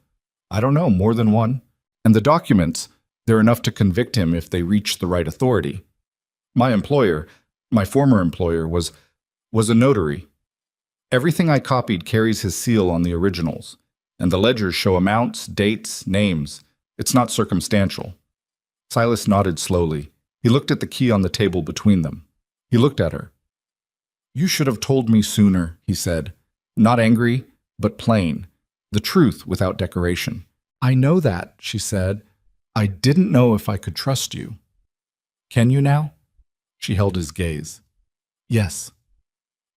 "I don't know, more than one. And the documents, they're enough to convict him if they reach the right authority. My former employer, was a notary. Everything I copied carries his seal on the originals, and the ledgers show amounts, dates, names. It's not circumstantial." Silas nodded slowly. He looked at the key on the table between them. He looked at her. "You should have told me sooner," he said. Not angry, but plain. The truth without decoration. "I know that," she said. "I didn't know if I could trust you." "Can you now?" She held his gaze. "Yes."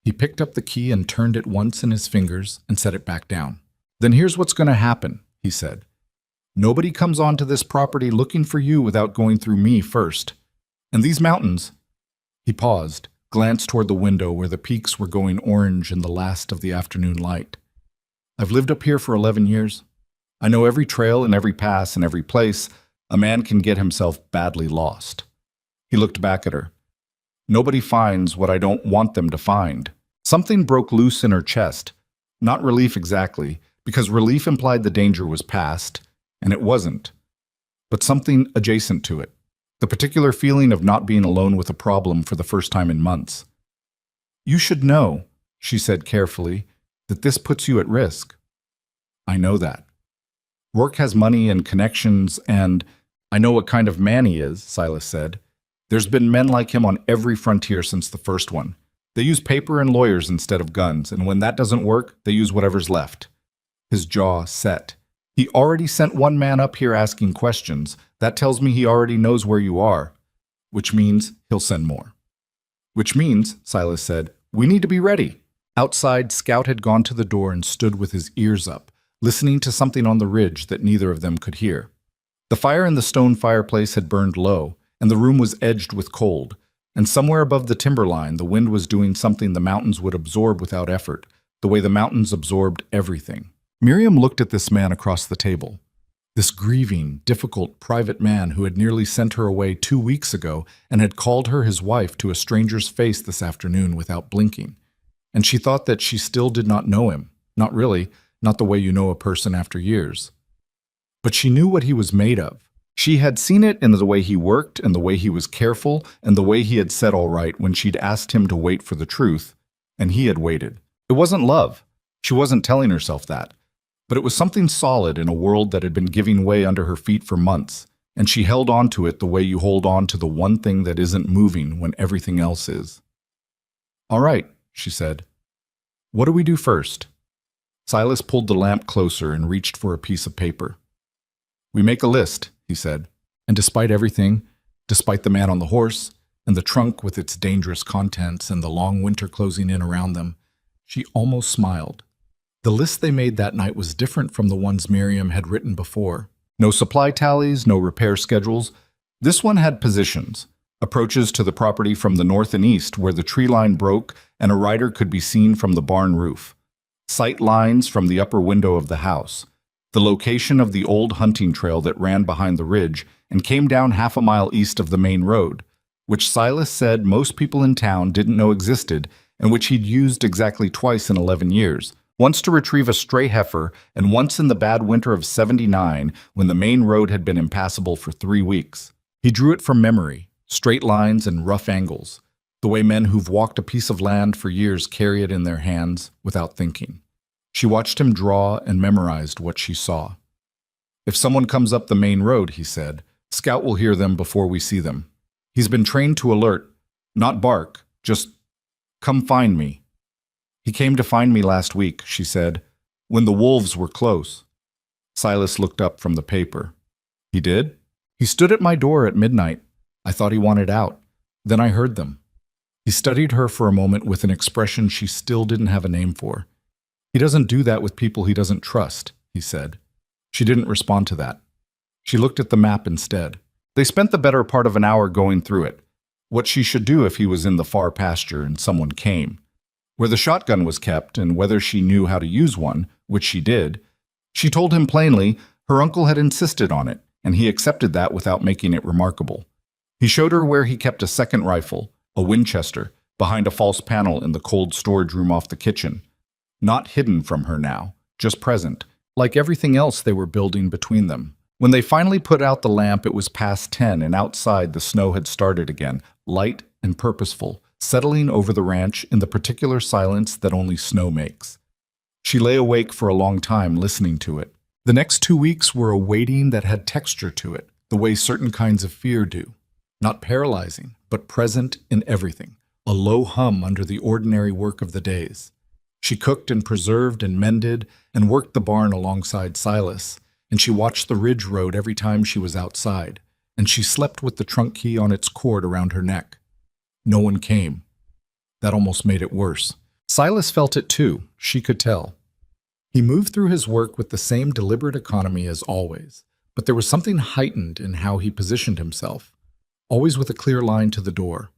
He picked up the key and turned it once in his fingers and set it back down. "Then here's what's going to happen," he said. "Nobody comes onto this property looking for you without going through me first. And these mountains—" He paused, glanced toward the window where the peaks were going orange in the last of the afternoon light. "I've lived up here for 11 years. I know every trail and every pass and every place a man can get himself badly lost." He looked back at her. "Nobody finds what I don't want them to find." Something broke loose in her chest. Not relief exactly, because relief implied the danger was past, and it wasn't. But something adjacent to it. The particular feeling of not being alone with a problem for the first time in months. "You should know," she said carefully, "that this puts you at risk." "I know that." "Rourke has money and connections, and I know what kind of man he is," Silas said. "There's been men like him on every frontier since the first one. They use paper and lawyers instead of guns, and when that doesn't work, they use whatever's left." His jaw set. "He already sent one man up here asking questions. That tells me he already knows where you are. Which means he'll send more." "Which means," Silas said, "we need to be ready." Outside, Scout had gone to the door and stood with his ears up, listening to something on the ridge that neither of them could hear. The fire in the stone fireplace had burned low, and the room was edged with cold, and somewhere above the timberline the wind was doing something the mountains would absorb without effort, the way the mountains absorbed everything. Miriam looked at this man across the table. This grieving, difficult, private man who had nearly sent her away 2 weeks ago and had called her his wife to a stranger's face this afternoon without blinking. And she thought that she still did not know him. Not really, not the way you know a person after years. But she knew what he was made of. She had seen it in the way he worked and the way he was careful and the way he had said all right when she'd asked him to wait for the truth, and he had waited. It wasn't love. She wasn't telling herself that. But it was something solid in a world that had been giving way under her feet for months, and she held on to it the way you hold on to the one thing that isn't moving when everything else is. "All right," she said. "What do we do first?" Silas pulled the lamp closer and reached for a piece of paper. "We make a list," he said, and despite everything, despite the man on the horse, and the trunk with its dangerous contents and the long winter closing in around them, she almost smiled. The list they made that night was different from the ones Miriam had written before. No supply tallies, no repair schedules. This one had positions, approaches to the property from the north and east where the tree line broke and a rider could be seen from the barn roof, sight lines from the upper window of the house, the location of the old hunting trail that ran behind the ridge and came down half a mile east of the main road, which Silas said most people in town didn't know existed and which he'd used exactly twice in 11 years, once to retrieve a stray heifer and once in the bad winter of '79 when the main road had been impassable for 3 weeks. He drew it from memory, straight lines and rough angles, the way men who've walked a piece of land for years carry it in their hands without thinking. She watched him draw and memorized what she saw. "If someone comes up the main road," he said, "Scout will hear them before we see them. He's been trained to alert, not bark, just come find me." "He came to find me last week," she said, "when the wolves were close." Silas looked up from the paper. "He did? He stood at my door at midnight. I thought he wanted out. Then I heard them." He studied her for a moment with an expression she still didn't have a name for. "He doesn't do that with people he doesn't trust," he said. She didn't respond to that. She looked at the map instead. They spent the better part of an hour going through it. What she should do if he was in the far pasture and someone came. Where the shotgun was kept and whether she knew how to use one, which she did. She told him plainly her uncle had insisted on it, and he accepted that without making it remarkable. He showed her where he kept a second rifle, a Winchester, behind a false panel in the cold storage room off the kitchen. Not hidden from her now, just present, like everything else they were building between them. When they finally put out the lamp, it was past 10, and outside the snow had started again, light and purposeful, settling over the ranch in the particular silence that only snow makes. She lay awake for a long time listening to it. The next 2 weeks were a waiting that had texture to it, the way certain kinds of fear do. Not paralyzing, but present in everything, a low hum under the ordinary work of the days. She cooked and preserved and mended and worked the barn alongside Silas, and she watched the ridge road every time she was outside, and she slept with the trunk key on its cord around her neck. No one came. That almost made it worse. Silas felt it too, she could tell. He moved through his work with the same deliberate economy as always, but there was something heightened in how he positioned himself, always with a clear line to the door,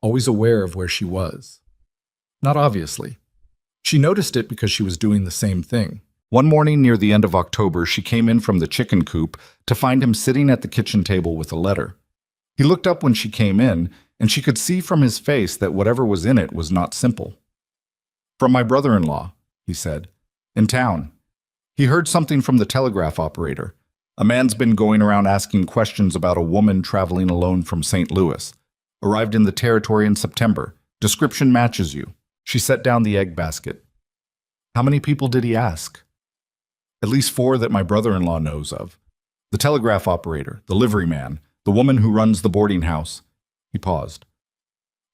always aware of where she was. Not obviously. She noticed it because she was doing the same thing. One morning near the end of October, she came in from the chicken coop to find him sitting at the kitchen table with a letter. He looked up when she came in, and she could see from his face that whatever was in it was not simple. "From my brother-in-law," he said. "In town. He heard something from the telegraph operator. A man's been going around asking questions about a woman traveling alone from St. Louis. Arrived in the territory in September. Description matches you." She set down the egg basket. "How many people did he ask?" "At least 4 that my brother-in-law knows of. The telegraph operator, the livery man, the woman who runs the boarding house." He paused.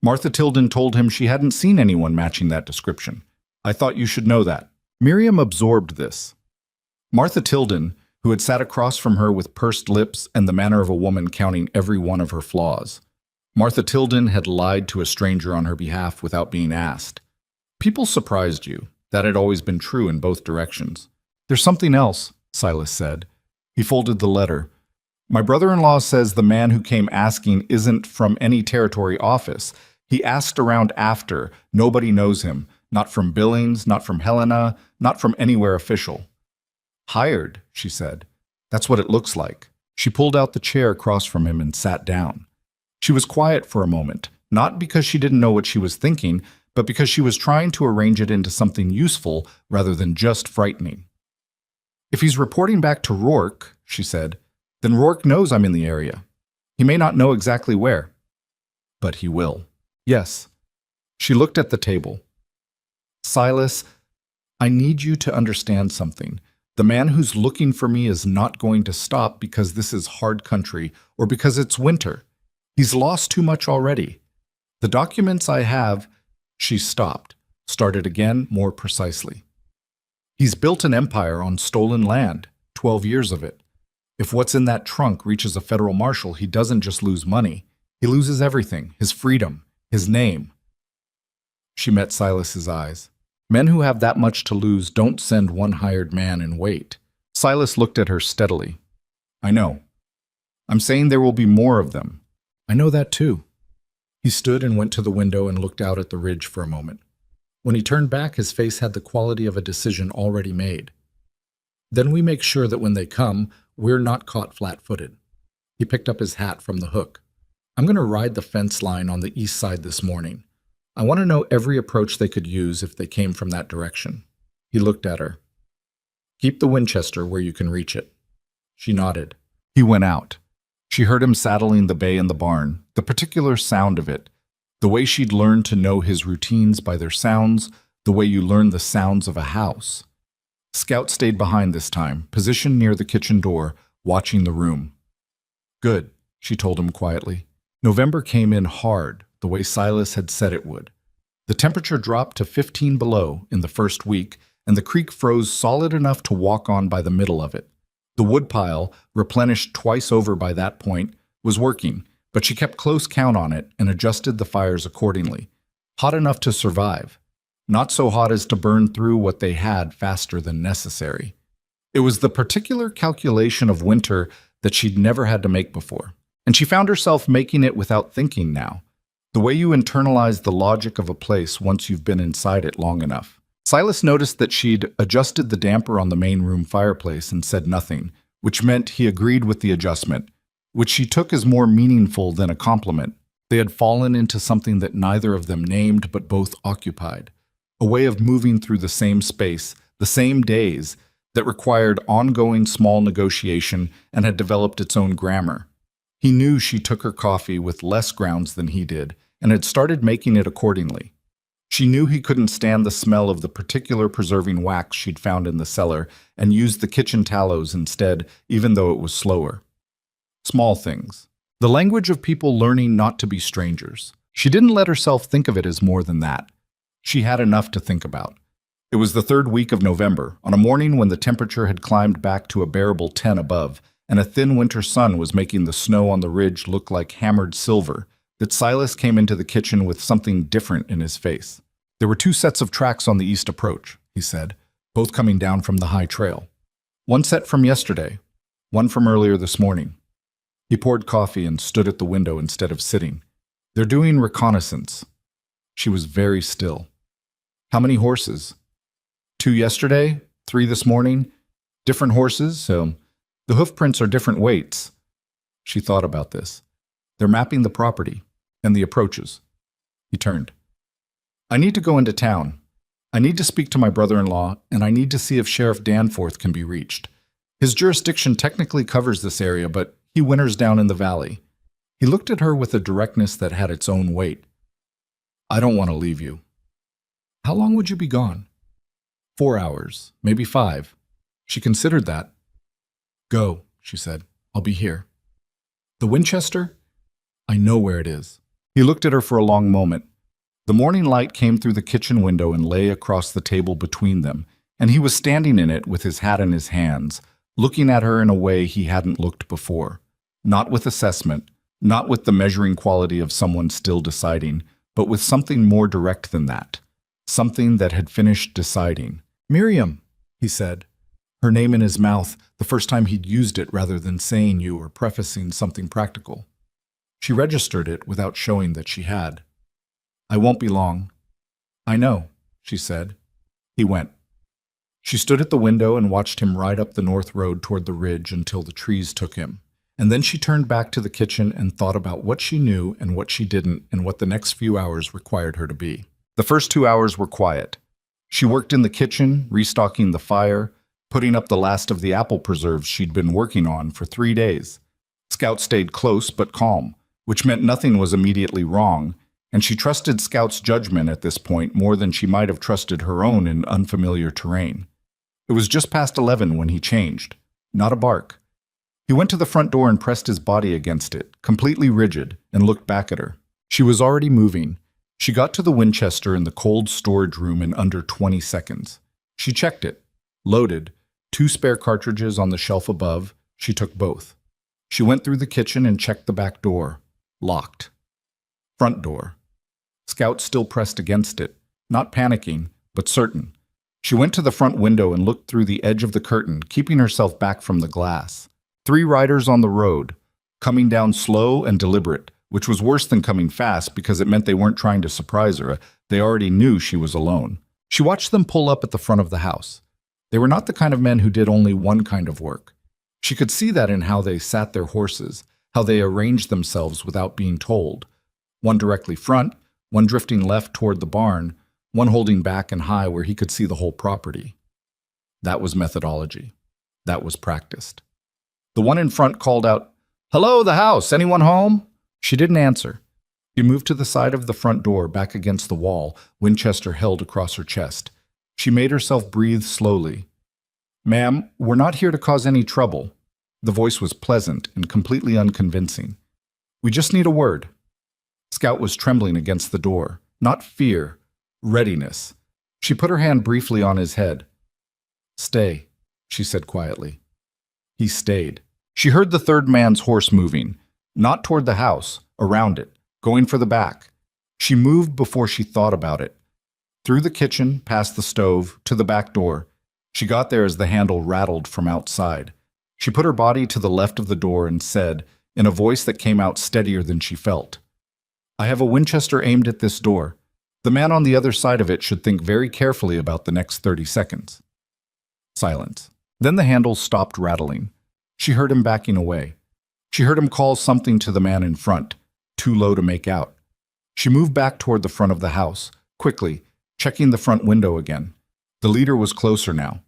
"Martha Tilden told him she hadn't seen anyone matching that description. I thought you should know that." Miriam absorbed this. Martha Tilden, who had sat across from her with pursed lips and the manner of a woman counting every one of her flaws. Martha Tilden had lied to a stranger on her behalf without being asked. People surprised you. That had always been true in both directions. "There's something else," Silas said. He folded the letter. "My brother-in-law says the man who came asking isn't from any territory office. He asked around after. Nobody knows him. Not from Billings, not from Helena, not from anywhere official." "Hired," she said. That's what it looks like. She pulled out the chair across from him and sat down. She was quiet for a moment, not because she didn't know what she was thinking, but because she was trying to arrange it into something useful rather than just frightening. If he's reporting back to Rourke, she said, then Rourke knows I'm in the area. He may not know exactly where, but he will. Yes. She looked at the table. Silas, I need you to understand something. The man who's looking for me is not going to stop because this is hard country or because it's winter. He's lost too much already. The documents I have, she stopped, started again more precisely. He's built an empire on stolen land, 12 years of it. If what's in that trunk reaches a federal marshal, he doesn't just lose money. He loses everything, his freedom, his name. She met Silas's eyes. Men who have that much to lose don't send one hired man and wait. Silas looked at her steadily. I know. I'm saying there will be more of them. I know that too. He stood and went to the window and looked out at the ridge for a moment. When he turned back, his face had the quality of a decision already made. Then we make sure that when they come, we're not caught flat-footed. He picked up his hat from the hook. I'm going to ride the fence line on the east side this morning. I want to know every approach they could use if they came from that direction. He looked at her. Keep the Winchester where you can reach it. She nodded. He went out. She heard him saddling the bay in the barn, the particular sound of it, the way she'd learned to know his routines by their sounds, the way you learn the sounds of a house. Scout stayed behind this time, positioned near the kitchen door, watching the room. Good, she told him quietly. November came in hard, the way Silas had said it would. The temperature dropped to 15 below in the first week, and the creek froze solid enough to walk on by the middle of it. The woodpile, replenished twice over by that point, was working, but she kept close count on it and adjusted the fires accordingly. Hot enough to survive. Not so hot as to burn through what they had faster than necessary. It was the particular calculation of winter that she'd never had to make before, and she found herself making it without thinking now. The way you internalize the logic of a place once you've been inside it long enough. Silas noticed that she'd adjusted the damper on the main room fireplace and said nothing, which meant he agreed with the adjustment, which she took as more meaningful than a compliment. They had fallen into something that neither of them named but both occupied, a way of moving through the same space, the same days, that required ongoing small negotiation and had developed its own grammar. He knew she took her coffee with less grounds than he did, and had started making it accordingly. She knew he couldn't stand the smell of the particular preserving wax she'd found in the cellar and used the kitchen tallows instead, even though it was slower. Small things. The language of people learning not to be strangers. She didn't let herself think of it as more than that. She had enough to think about. It was the third week of November, on a morning when the temperature had climbed back to a bearable 10 above, and a thin winter sun was making the snow on the ridge look like hammered silver, that Silas came into the kitchen with something different in his face. There were 2 sets of tracks on the east approach, he said, both coming down from the high trail. One set from yesterday, one from earlier this morning. He poured coffee and stood at the window instead of sitting. They're doing reconnaissance. She was very still. How many horses? 2 yesterday, 3 this morning. Different horses, so the hoof prints are different weights. She thought about this. They're mapping the property and the approaches. He turned. I need to go into town. I need to speak to my brother-in-law, and I need to see if Sheriff Danforth can be reached. His jurisdiction technically covers this area, but he winters down in the valley. He looked at her with a directness that had its own weight. I don't want to leave you. How long would you be gone? 4 hours, maybe 5. She considered that. Go, she said. I'll be here. The Winchester? I know where it is. He looked at her for a long moment. The morning light came through the kitchen window and lay across the table between them, and he was standing in it with his hat in his hands, looking at her in a way he hadn't looked before. Not with assessment, not with the measuring quality of someone still deciding, but with something more direct than that. Something that had finished deciding. Miriam, he said, her name in his mouth, the first time he'd used it rather than saying you or prefacing something practical. She registered it without showing that she had. I won't be long. I know, she said. He went. She stood at the window and watched him ride up the north road toward the ridge until the trees took him. And then she turned back to the kitchen and thought about what she knew and what she didn't and what the next few hours required her to be. The first 2 hours were quiet. She worked in the kitchen, restocking the fire, putting up the last of the apple preserves she'd been working on for 3 days. Scout stayed close but calm, which meant nothing was immediately wrong, and she trusted Scout's judgment at this point more than she might have trusted her own in unfamiliar terrain. It was just past 11 when he changed. Not a bark. He went to the front door and pressed his body against it, completely rigid, and looked back at her. She was already moving. She got to the Winchester in the cold storage room in under 20 seconds. She checked it. Loaded. 2 spare cartridges on the shelf above. She took both. She went through the kitchen and checked the back door. Locked. Front door. Scout still pressed against it, not panicking, but certain. She went to the front window and looked through the edge of the curtain, keeping herself back from the glass. 3 riders on the road, coming down slow and deliberate, which was worse than coming fast because it meant they weren't trying to surprise her. They already knew she was alone. She watched them pull up at the front of the house. They were not the kind of men who did only one kind of work. She could see that in how they sat their horses, how they arranged themselves without being told. One directly front, one drifting left toward the barn, one holding back and high where he could see the whole property. That was methodology. That was practiced. The one in front called out, "Hello, the house. Anyone home?" She didn't answer. She moved to the side of the front door, back against the wall, Winchester held across her chest. She made herself breathe slowly. "Ma'am, we're not here to cause any trouble." The voice was pleasant and completely unconvincing. "We just need a word." Scout was trembling against the door. Not fear. Readiness. She put her hand briefly on his head. "Stay," she said quietly. He stayed. She heard the third man's horse moving, not toward the house, around it, going for the back. She moved before she thought about it. Through the kitchen, past the stove, to the back door. She got there as the handle rattled from outside. She put her body to the left of the door and said, in a voice that came out steadier than she felt, "I have a Winchester aimed at this door. The man on the other side of it should think very carefully about the next 30 seconds. Silence. Then the handle stopped rattling. She heard him backing away. She heard him call something to the man in front, too low to make out. She moved back toward the front of the house, quickly, checking the front window again. The leader was closer now.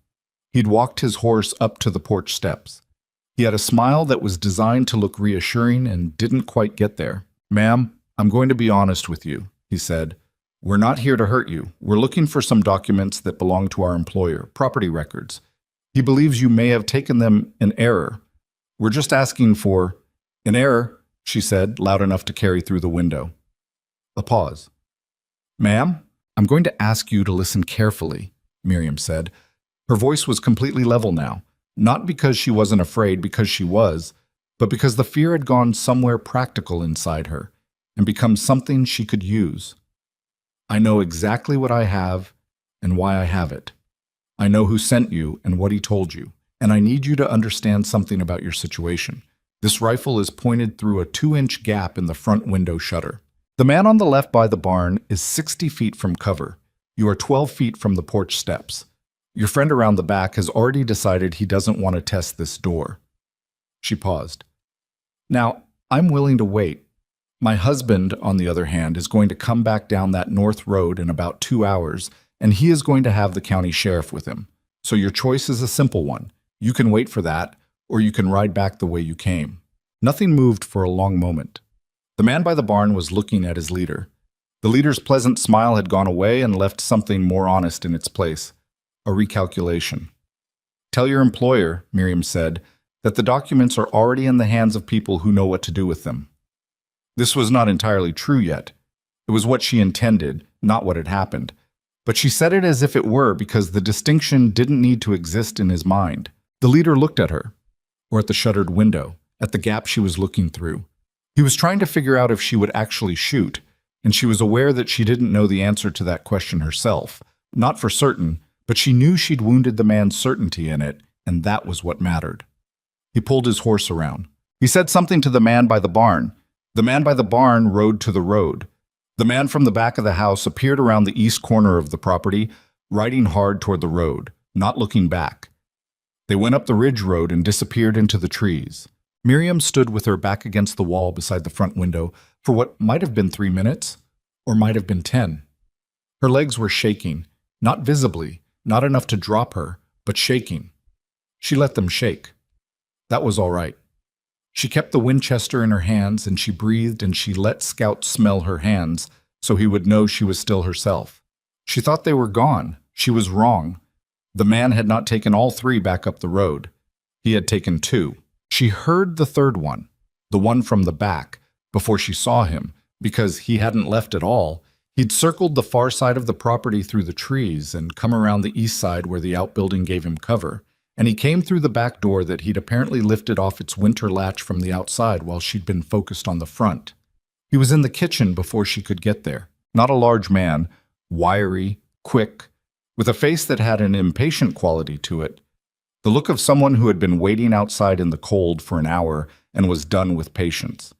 He'd walked his horse up to the porch steps. He had a smile that was designed to look reassuring and didn't quite get there. "Ma'am, I'm going to be honest with you," he said. "We're not here to hurt you. We're looking for some documents that belong to our employer, property records. He believes you may have taken them in error. We're just asking for—" "An error," she said, loud enough to carry through the window. A pause. "Ma'am, I'm going to ask you to listen carefully," Miriam said. Her voice was completely level now, not because she wasn't afraid, because she was, but because the fear had gone somewhere practical inside her and become something she could use. "I know exactly what I have and why I have it. I know who sent you and what he told you, and I need you to understand something about your situation. This rifle is pointed through a 2-inch gap in the front window shutter. The man on the left by the barn is 60 feet from cover. You are 12 feet from the porch steps. Your friend around the back has already decided he doesn't want to test this door." She paused. "Now, I'm willing to wait. My husband, on the other hand, is going to come back down that north road in about 2 hours, and he is going to have the county sheriff with him. So your choice is a simple one. You can wait for that, or you can ride back the way you came." Nothing moved for a long moment. The man by the barn was looking at his leader. The leader's pleasant smile had gone away and left something more honest in its place. A recalculation. "Tell your employer," Miriam said, "that the documents are already in the hands of people who know what to do with them." This was not entirely true yet. It was what she intended, not what had happened. But she said it as if it were because the distinction didn't need to exist in his mind. The leader looked at her, or at the shuttered window, at the gap she was looking through. He was trying to figure out if she would actually shoot, and she was aware that she didn't know the answer to that question herself. Not for certain, but she knew she'd wounded the man's certainty in it, and that was what mattered. He pulled his horse around. He said something to the man by the barn. The man by the barn rode to the road. The man from the back of the house appeared around the east corner of the property, riding hard toward the road, not looking back. They went up the ridge road and disappeared into the trees. Miriam stood with her back against the wall beside the front window for what might have been 3 minutes, or might have been 10. Her legs were shaking, not visibly, not enough to drop her, but shaking. She let them shake. That was all right. She kept the Winchester in her hands, and she breathed, and she let Scout smell her hands so he would know she was still herself. She thought they were gone. She was wrong. The man had not taken all 3 back up the road. He had taken 2. She heard the third one, the one from the back, before she saw him, because he hadn't left at all. He'd circled the far side of the property through the trees and come around the east side where the outbuilding gave him cover, and he came through the back door that he'd apparently lifted off its winter latch from the outside while she'd been focused on the front. He was in the kitchen before she could get there. Not a large man, wiry, quick, with a face that had an impatient quality to it, the look of someone who had been waiting outside in the cold for an hour and was done with patience.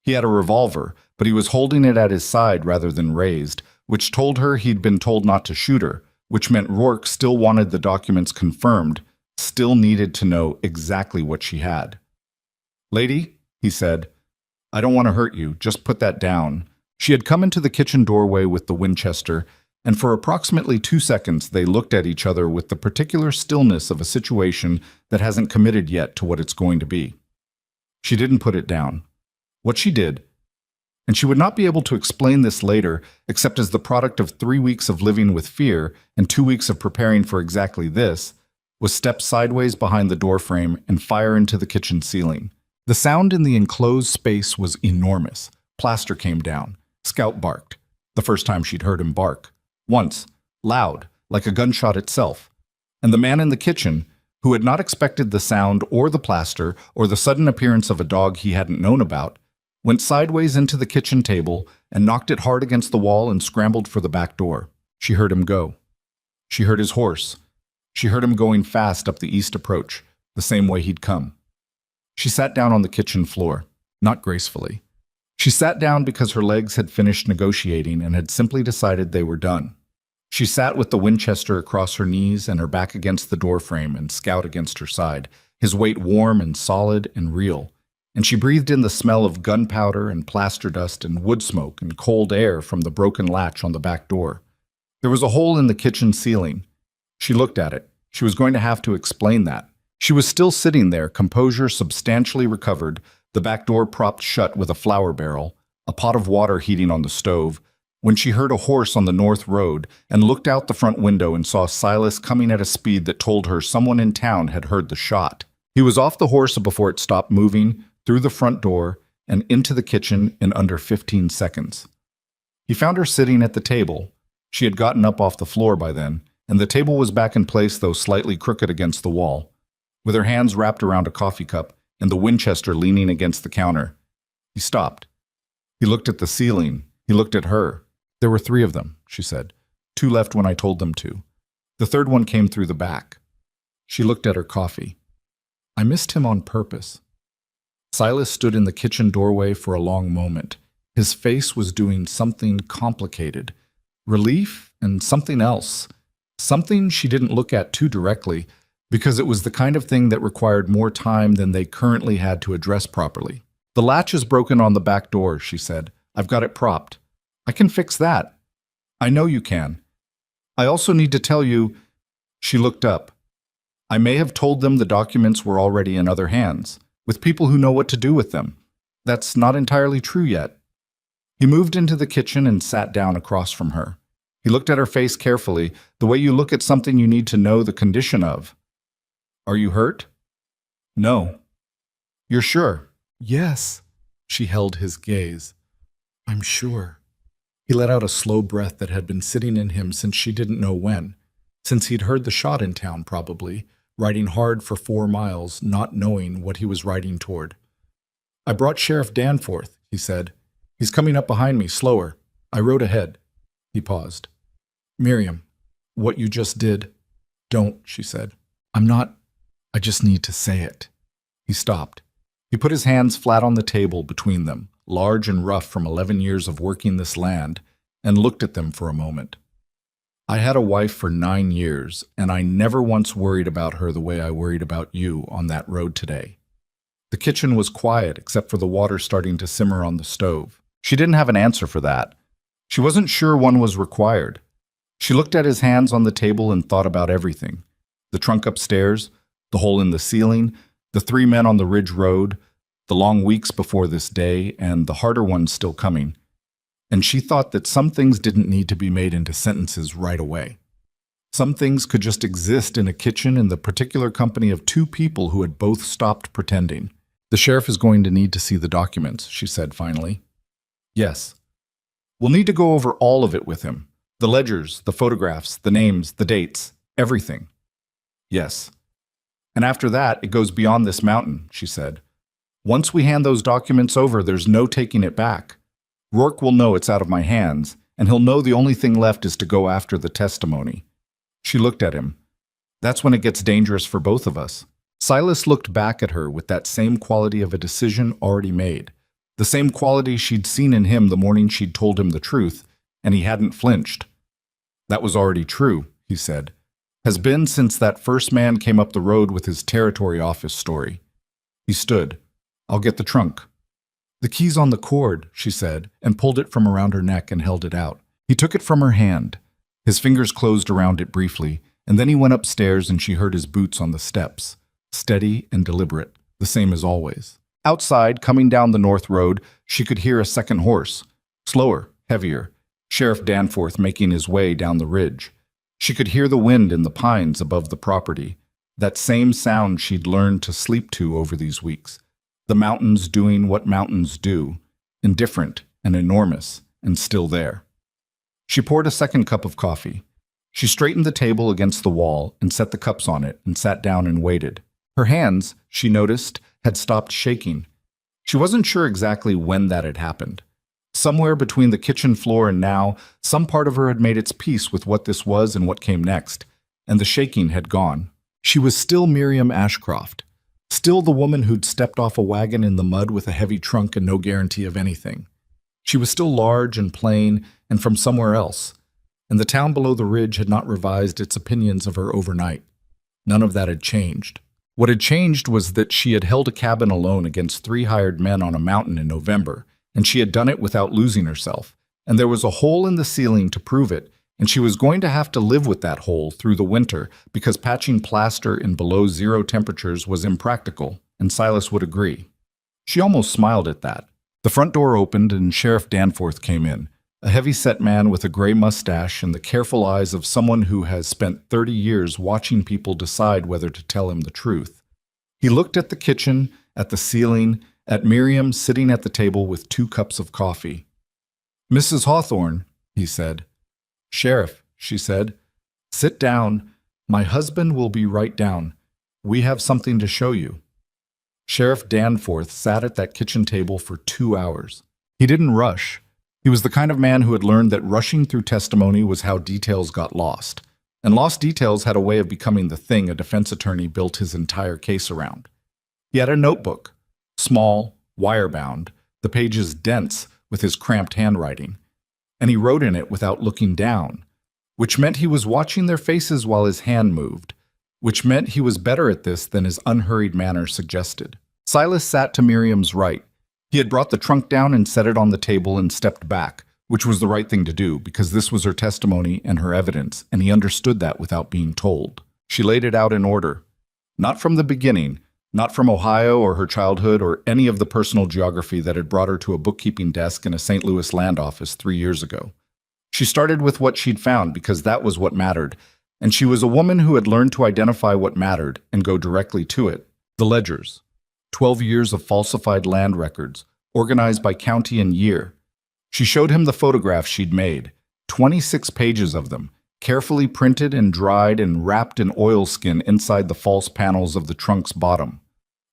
He had a revolver, but he was holding it at his side rather than raised, which told her he'd been told not to shoot her, which meant Rourke still wanted the documents confirmed, still needed to know exactly what she had. "Lady," he said, "I don't want to hurt you. Just put that down." She had come into the kitchen doorway with the Winchester, and for approximately 2 seconds they looked at each other with the particular stillness of a situation that hasn't committed yet to what it's going to be. She didn't put it down. What she did, and she would not be able to explain this later except as the product of 3 weeks of living with fear and 2 weeks of preparing for exactly this, was step sideways behind the doorframe and fire into the kitchen ceiling. The sound in the enclosed space was enormous. Plaster came down. Scout barked, the first time she'd heard him bark. Once, loud, like a gunshot itself. And the man in the kitchen, who had not expected the sound or the plaster or the sudden appearance of a dog he hadn't known about, went sideways into the kitchen table and knocked it hard against the wall and scrambled for the back door. She heard him go. She heard his horse. She heard him going fast up the east approach, the same way he'd come. She sat down on the kitchen floor, not gracefully. She sat down because her legs had finished negotiating and had simply decided they were done. She sat with the Winchester across her knees and her back against the doorframe and Scout against her side, his weight warm and solid and real, and she breathed in the smell of gunpowder and plaster dust and wood smoke and cold air from the broken latch on the back door. There was a hole in the kitchen ceiling. She looked at it. She was going to have to explain that. She was still sitting there, composure substantially recovered, the back door propped shut with a flour barrel, a pot of water heating on the stove, when she heard a horse on the north road and looked out the front window and saw Silas coming at a speed that told her someone in town had heard the shot. He was off the horse before it stopped moving, through the front door, and into the kitchen in under 15 seconds. He found her sitting at the table. She had gotten up off the floor by then, and the table was back in place, though slightly crooked against the wall, with her hands wrapped around a coffee cup and the Winchester leaning against the counter. He stopped. He looked at the ceiling. He looked at her. "There were 3 of them," she said. "2 left when I told them to. The third one came through the back." She looked at her coffee. "I missed him on purpose." Silas stood in the kitchen doorway for a long moment. His face was doing something complicated. Relief and something else. Something she didn't look at too directly, because it was the kind of thing that required more time than they currently had to address properly. "The latch is broken on the back door," she said. "I've got it propped. I can fix that." "I know you can. I also need to tell you—" She looked up. "I may have told them the documents were already in other hands, with people who know what to do with them. That's not entirely true yet." He moved into the kitchen and sat down across from her. He looked at her face carefully, the way you look at something you need to know the condition of. "Are you hurt?" "No." "You're sure?" "Yes." She held his gaze. "I'm sure." He let out a slow breath that had been sitting in him since she didn't know when, since he'd heard the shot in town probably, riding hard for 4 miles, not knowing what he was riding toward. "I brought Sheriff Danforth," he said. "He's coming up behind me, slower. I rode ahead." He paused. "Miriam, what you just did—" "Don't," she said. I just need to say it." He stopped. He put his hands flat on the table between them, large and rough from 11 years of working this land, and looked at them for a moment. I had a wife for 9 years, and I never once worried about her the way I worried about you on that road today. The kitchen was quiet except for the water starting to simmer on the stove. She didn't have an answer for that. She wasn't sure one was required. She looked at his hands on the table and thought about everything. The trunk upstairs, the hole in the ceiling, the 3 men on the ridge road, the long weeks before this day, and the harder ones still coming. And she thought that some things didn't need to be made into sentences right away. Some things could just exist in a kitchen in the particular company of 2 people who had both stopped pretending. The sheriff is going to need to see the documents, she said finally. Yes. We'll need to go over all of it with him. The ledgers, the photographs, the names, the dates, everything. Yes. And after that, it goes beyond this mountain, she said. Once we hand those documents over, there's no taking it back. Rourke will know it's out of my hands, and he'll know the only thing left is to go after the testimony. She looked at him. That's when it gets dangerous for both of us. Silas looked back at her with that same quality of a decision already made, the same quality she'd seen in him the morning she'd told him the truth, and he hadn't flinched. That was already true, he said. Has been since that first man came up the road with his territory office story. He stood. I'll get the trunk. The key's on the cord, she said, and pulled it from around her neck and held it out. He took it from her hand. His fingers closed around it briefly, and then he went upstairs and she heard his boots on the steps, steady and deliberate, the same as always. Outside, coming down the north road, she could hear a second horse, slower, heavier, Sheriff Danforth making his way down the ridge. She could hear the wind in the pines above the property, that same sound she'd learned to sleep to over these weeks. The mountains doing what mountains do, indifferent and enormous, and still there. She poured a second cup of coffee. She straightened the table against the wall and set the cups on it and sat down and waited. Her hands, she noticed, had stopped shaking. She wasn't sure exactly when that had happened. Somewhere between the kitchen floor and now, some part of her had made its peace with what this was and what came next, and the shaking had gone. She was still Miriam Ashcroft, still the woman who'd stepped off a wagon in the mud with a heavy trunk and no guarantee of anything. She was still large and plain and from somewhere else, and the town below the ridge had not revised its opinions of her overnight. None of that had changed. What had changed was that she had held a cabin alone against 3 hired men on a mountain in November, and she had done it without losing herself, and there was a hole in the ceiling to prove it, and she was going to have to live with that hole through the winter because patching plaster in below-zero temperatures was impractical, and Silas would agree. She almost smiled at that. The front door opened and Sheriff Danforth came in, a heavy-set man with a gray mustache and the careful eyes of someone who has spent 30 years watching people decide whether to tell him the truth. He looked at the kitchen, at the ceiling, at Miriam sitting at the table with 2 cups of coffee. "Mrs. Hawthorne," he said. "Sheriff," she said, "sit down. My husband will be right down. We have something to show you." Sheriff Danforth sat at that kitchen table for 2 hours. He didn't rush. He was the kind of man who had learned that rushing through testimony was how details got lost. And lost details had a way of becoming the thing a defense attorney built his entire case around. He had a notebook, small, wire-bound, the pages dense with his cramped handwriting, and he wrote in it without looking down, which meant he was watching their faces while his hand moved, which meant he was better at this than his unhurried manner suggested. Silas sat to Miriam's right. He had brought the trunk down and set it on the table and stepped back, which was the right thing to do because this was her testimony and her evidence, and he understood that without being told. She laid it out in order. Not from the beginning, not from Ohio or her childhood or any of the personal geography that had brought her to a bookkeeping desk in a St. Louis land office 3 years ago. She started with what she'd found because that was what mattered, and she was a woman who had learned to identify what mattered and go directly to it. The ledgers. 12 years of falsified land records, organized by county and year. She showed him the photographs she'd made, 26 pages of them, carefully printed and dried and wrapped in oilskin inside the false panels of the trunk's bottom.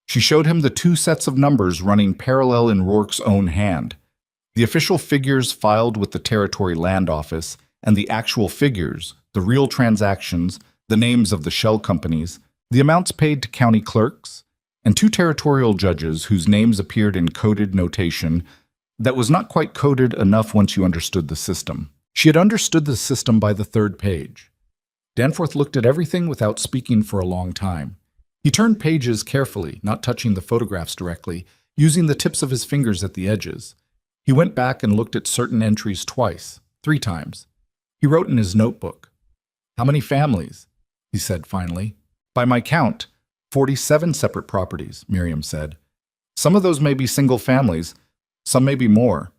She showed him the 2 sets of numbers running parallel in Rourke's own hand, the official figures filed with the Territory Land Office, and the actual figures, the real transactions, the names of the shell companies, the amounts paid to county clerks, and 2 territorial judges whose names appeared in coded notation that was not quite coded enough once you understood the system. She had understood the system by the third page. Danforth looked at everything without speaking for a long time. He turned pages carefully, not touching the photographs directly, using the tips of his fingers at the edges. He went back and looked at certain entries twice, 3 times. He wrote in his notebook. "How many families?" he said finally. "By my count, 47 separate properties," Miriam said. "Some of those may be single families, some may be more.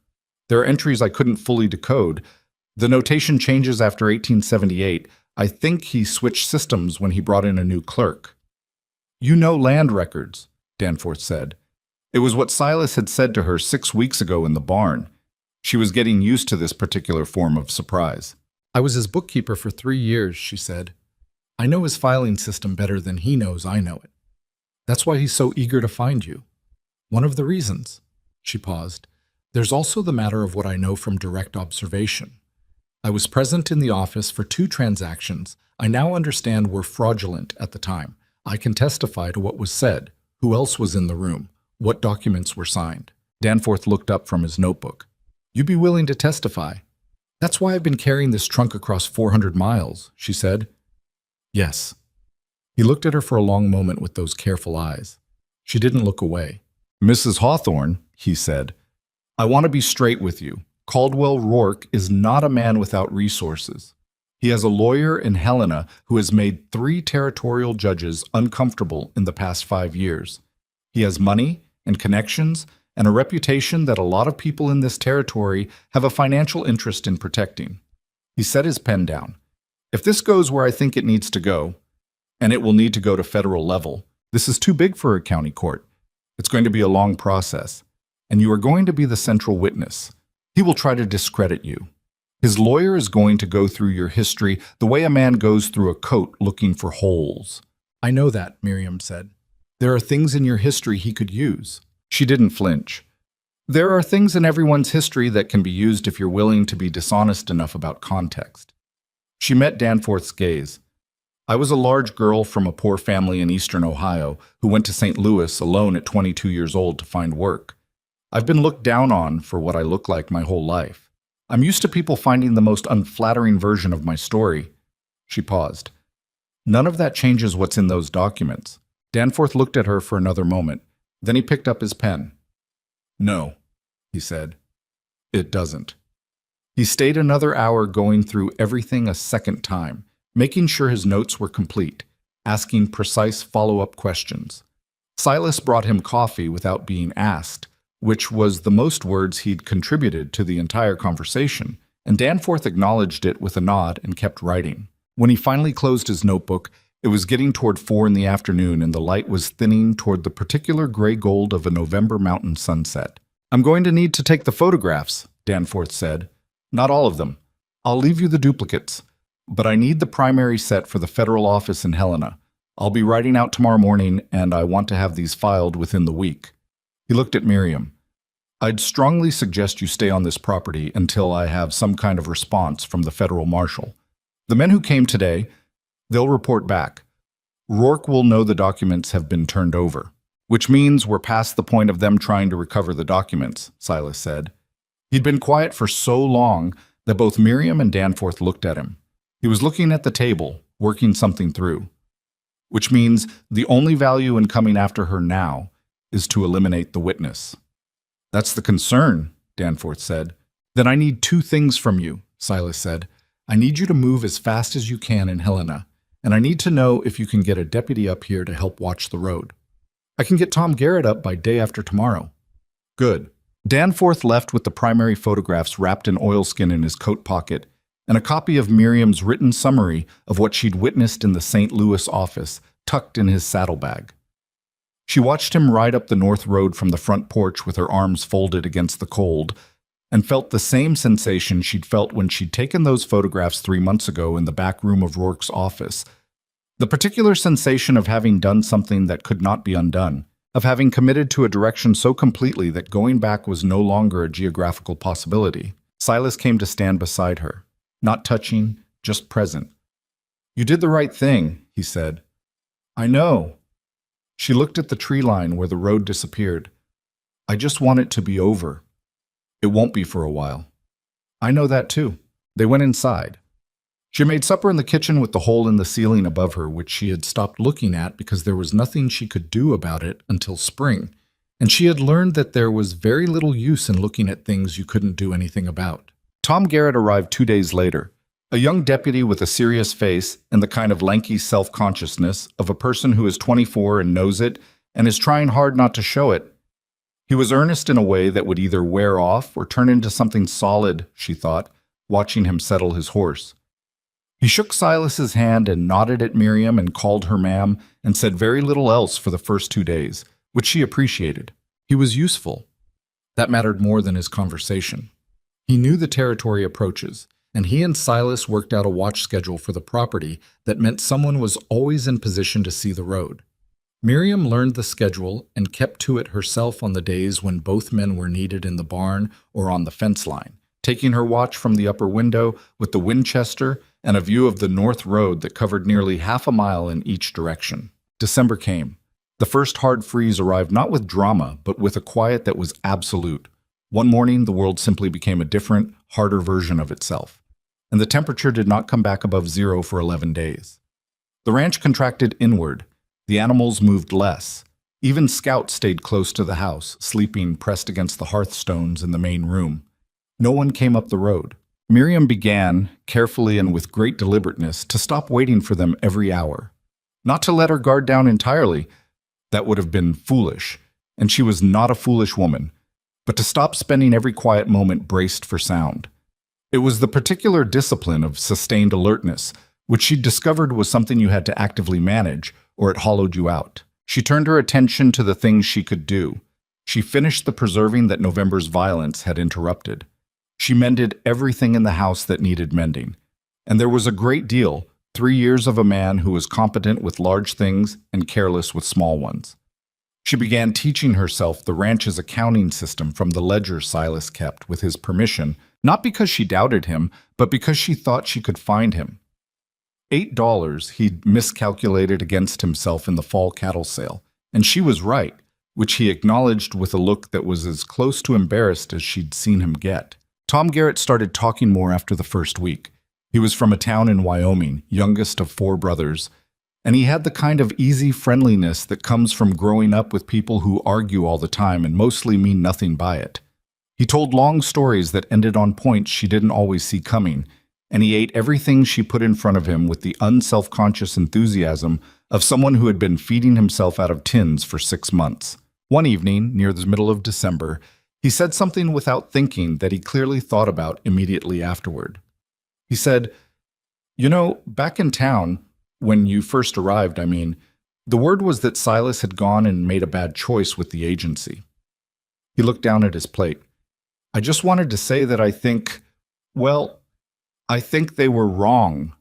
There are entries I couldn't fully decode. The notation changes after 1878. I think he switched systems when he brought in a new clerk." "You know land records," Danforth said. It was what Silas had said to her 6 weeks ago in the barn. She was getting used to this particular form of surprise. "I was his bookkeeper for 3 years," she said. "I know his filing system better than he knows I know it. That's why he's so eager to find you. One of the reasons." She paused. "There's also the matter of what I know from direct observation. I was present in the office for 2 transactions I now understand were fraudulent at the time. I can testify to what was said, who else was in the room, what documents were signed." Danforth looked up from his notebook. "You'd be willing to testify?" "That's why I've been carrying this trunk across 400 miles, she said. "Yes." He looked at her for a long moment with those careful eyes. She didn't look away. "Mrs. Hawthorne," he said, "I want to be straight with you. Caldwell Rourke is not a man without resources. He has a lawyer in Helena who has made 3 territorial judges uncomfortable in the past 5 years. He has money and connections and a reputation that a lot of people in this territory have a financial interest in protecting." He set his pen down. "If this goes where I think it needs to go, and it will need to go to federal level, this is too big for a county court. It's going to be a long process, and you are going to be the central witness. He will try to discredit you. His lawyer is going to go through your history the way a man goes through a coat looking for holes." "I know that," Miriam said. "There are things in your history he could use." She didn't flinch. "There are things in everyone's history that can be used if you're willing to be dishonest enough about context." She met Danforth's gaze. "I was a large girl from a poor family in eastern Ohio who went to St. Louis alone at 22 years old to find work. I've been looked down on for what I look like my whole life. I'm used to people finding the most unflattering version of my story." She paused. "None of that changes what's in those documents." Danforth looked at her for another moment. Then he picked up his pen. "No," he said. "It doesn't." He stayed another hour going through everything a second time, making sure his notes were complete, asking precise follow-up questions. Silas brought him coffee without being asked, which was the most words he'd contributed to the entire conversation, and Danforth acknowledged it with a nod and kept writing. When he finally closed his notebook, it was getting toward 4 in the afternoon and the light was thinning toward the particular gray gold of a November mountain sunset. "I'm going to need to take the photographs," Danforth said. "Not all of them. I'll leave you the duplicates. But I need the primary set for the federal office in Helena. I'll be writing out tomorrow morning, and I want to have these filed within the week." He looked at Miriam. "I'd strongly suggest you stay on this property until I have some kind of response from the federal marshal. The men who came today, they'll report back. Rourke will know the documents have been turned over, which means we're past the point of them trying to recover the documents," Silas said. He'd been quiet for so long that both Miriam and Danforth looked at him. He was looking at the table, working something through. "Which means the only value in coming after her now is to eliminate the witness." "That's the concern," Danforth said. "Then I need 2 things from you," Silas said. "I need you to move as fast as you can in Helena, and I need to know if you can get a deputy up here to help watch the road. I can get Tom Garrett up by day after tomorrow." "Good." Danforth left with the primary photographs wrapped in oilskin in his coat pocket and a copy of Miriam's written summary of what she'd witnessed in the St. Louis office tucked in his saddlebag. She watched him ride up the north road from the front porch with her arms folded against the cold, and felt the same sensation she'd felt when she'd taken those photographs 3 months ago in the back room of Rourke's office. The particular sensation of having done something that could not be undone, of having committed to a direction so completely that going back was no longer a geographical possibility. Silas came to stand beside her, not touching, just present. "You did the right thing," he said. "I know." She looked at the tree line where the road disappeared. "I just want it to be over. It won't be for a while." "I know that too." They went inside. She made supper in the kitchen with the hole in the ceiling above her, which she had stopped looking at because there was nothing she could do about it until spring, and she had learned that there was very little use in looking at things you couldn't do anything about. Tom Garrett arrived 2 days later, a young deputy with a serious face and the kind of lanky self-consciousness of a person who is 24 and knows it and is trying hard not to show it. He was earnest in a way that would either wear off or turn into something solid, she thought, watching him settle his horse. He shook Silas's hand and nodded at Miriam and called her ma'am and said very little else for the first 2 days, which she appreciated. He was useful. That mattered more than his conversation. He knew the territory approaches, and he and Silas worked out a watch schedule for the property that meant someone was always in position to see the road. Miriam learned the schedule and kept to it herself on the days when both men were needed in the barn or on the fence line, taking her watch from the upper window with the Winchester and a view of the north road that covered nearly half a mile in each direction. December came. The first hard freeze arrived not with drama, but with a quiet that was absolute. One morning, the world simply became a different, harder version of itself, and the temperature did not come back above zero for 11 days. The ranch contracted inward. The animals moved less. Even Scout stayed close to the house, sleeping pressed against the hearthstones in the main room. No one came up the road. Miriam began, carefully and with great deliberateness, to stop waiting for them every hour. Not to let her guard down entirely. That would have been foolish, and she was not a foolish woman, but to stop spending every quiet moment braced for sound. It was the particular discipline of sustained alertness, which she discovered was something you had to actively manage, or it hollowed you out. She turned her attention to the things she could do. She finished the preserving that November's violence had interrupted. She mended everything in the house that needed mending. And there was a great deal, 3 years of a man who was competent with large things and careless with small ones. She began teaching herself the ranch's accounting system from the ledger Silas kept with his permission, not because she doubted him, but because she thought she could find him. $8 he'd miscalculated against himself in the fall cattle sale, and she was right, which he acknowledged with a look that was as close to embarrassed as she'd seen him get. Tom Garrett started talking more after the first week. He was from a town in Wyoming, youngest of 4 brothers, and he had the kind of easy friendliness that comes from growing up with people who argue all the time and mostly mean nothing by it. He told long stories that ended on points she didn't always see coming, and he ate everything she put in front of him with the unselfconscious enthusiasm of someone who had been feeding himself out of tins for 6 months. One evening, near the middle of December, he said something without thinking that he clearly thought about immediately afterward. He said, "You know, back in town, when you first arrived, the word was that Silas had gone and made a bad choice with the agency." He looked down at his plate. "I just wanted to say that I think they were wrong."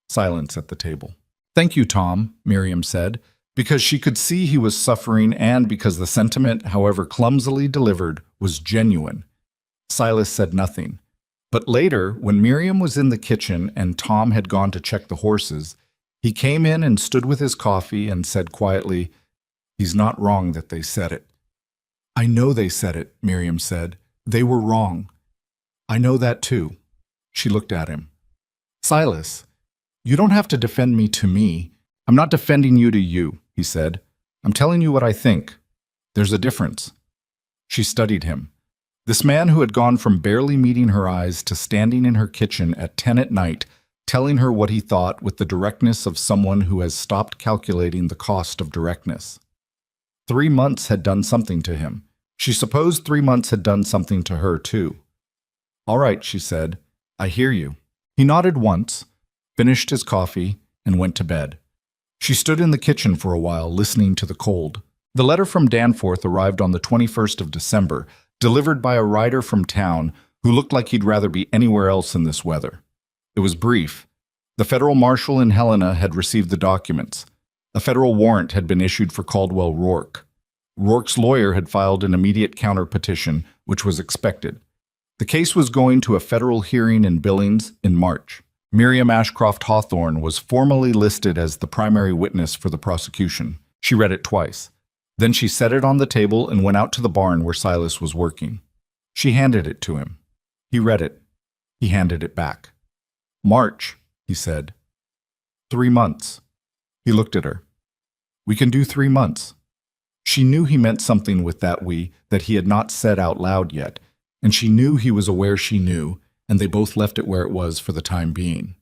Silence at the table. "Thank you, Tom," Miriam said, because she could see he was suffering and because the sentiment, however clumsily delivered, was genuine. Silas said nothing. But later, when Miriam was in the kitchen and Tom had gone to check the horses, he came in and stood with his coffee and said quietly, "He's not wrong that they said it." "I know they said it," Miriam said. "They were wrong. I know that too." She looked at him. "Silas, you don't have to defend me to me. I'm not defending you to you," he said. "I'm telling you what I think. There's a difference." She studied him. This man who had gone from barely meeting her eyes to standing in her kitchen at 10 at night, telling her what he thought with the directness of someone who has stopped calculating the cost of directness. 3 months had done something to him. She supposed 3 months had done something to her, too. "All right," she said. "I hear you." He nodded once, finished his coffee, and went to bed. She stood in the kitchen for a while, listening to the cold. The letter from Danforth arrived on the 21st of December, delivered by a rider from town who looked like he'd rather be anywhere else in this weather. It was brief. The federal marshal in Helena had received the documents. A federal warrant had been issued for Caldwell Rourke. Rourke's lawyer had filed an immediate counter-petition, which was expected. The case was going to a federal hearing in Billings in March. Miriam Ashcroft Hawthorne was formally listed as the primary witness for the prosecution. She read it twice. Then she set it on the table and went out to the barn where Silas was working. She handed it to him. He read it. He handed it back. March, he said. 3 months. He looked at her. We can do 3 months. She knew he meant something with that we that he had not said out loud yet, and she knew he was aware she knew, and they both left it where it was for the time being.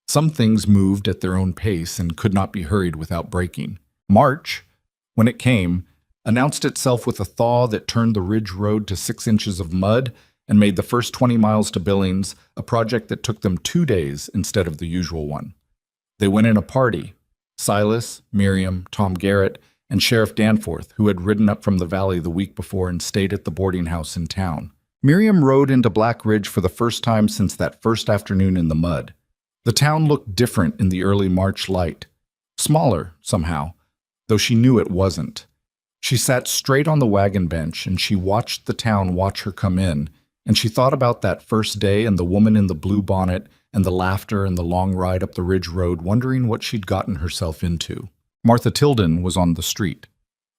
Some things moved at their own pace and could not be hurried without breaking. March, when it came, announced itself with a thaw that turned the ridge road to 6 inches of mud and made the first 20 miles to Billings a project that took them 2 days instead of the usual one. They went in a party. Silas, Miriam, Tom Garrett, and Sheriff Danforth, who had ridden up from the valley the week before and stayed at the boarding house in town. Miriam rode into Black Ridge for the first time since that first afternoon in the mud. The town looked different in the early March light. Smaller, somehow, though she knew it wasn't. She sat straight on the wagon bench and she watched the town watch her come in, and she thought about that first day and the woman in the blue bonnet and the laughter and the long ride up the ridge road, wondering what she'd gotten herself into. Martha Tilden was on the street.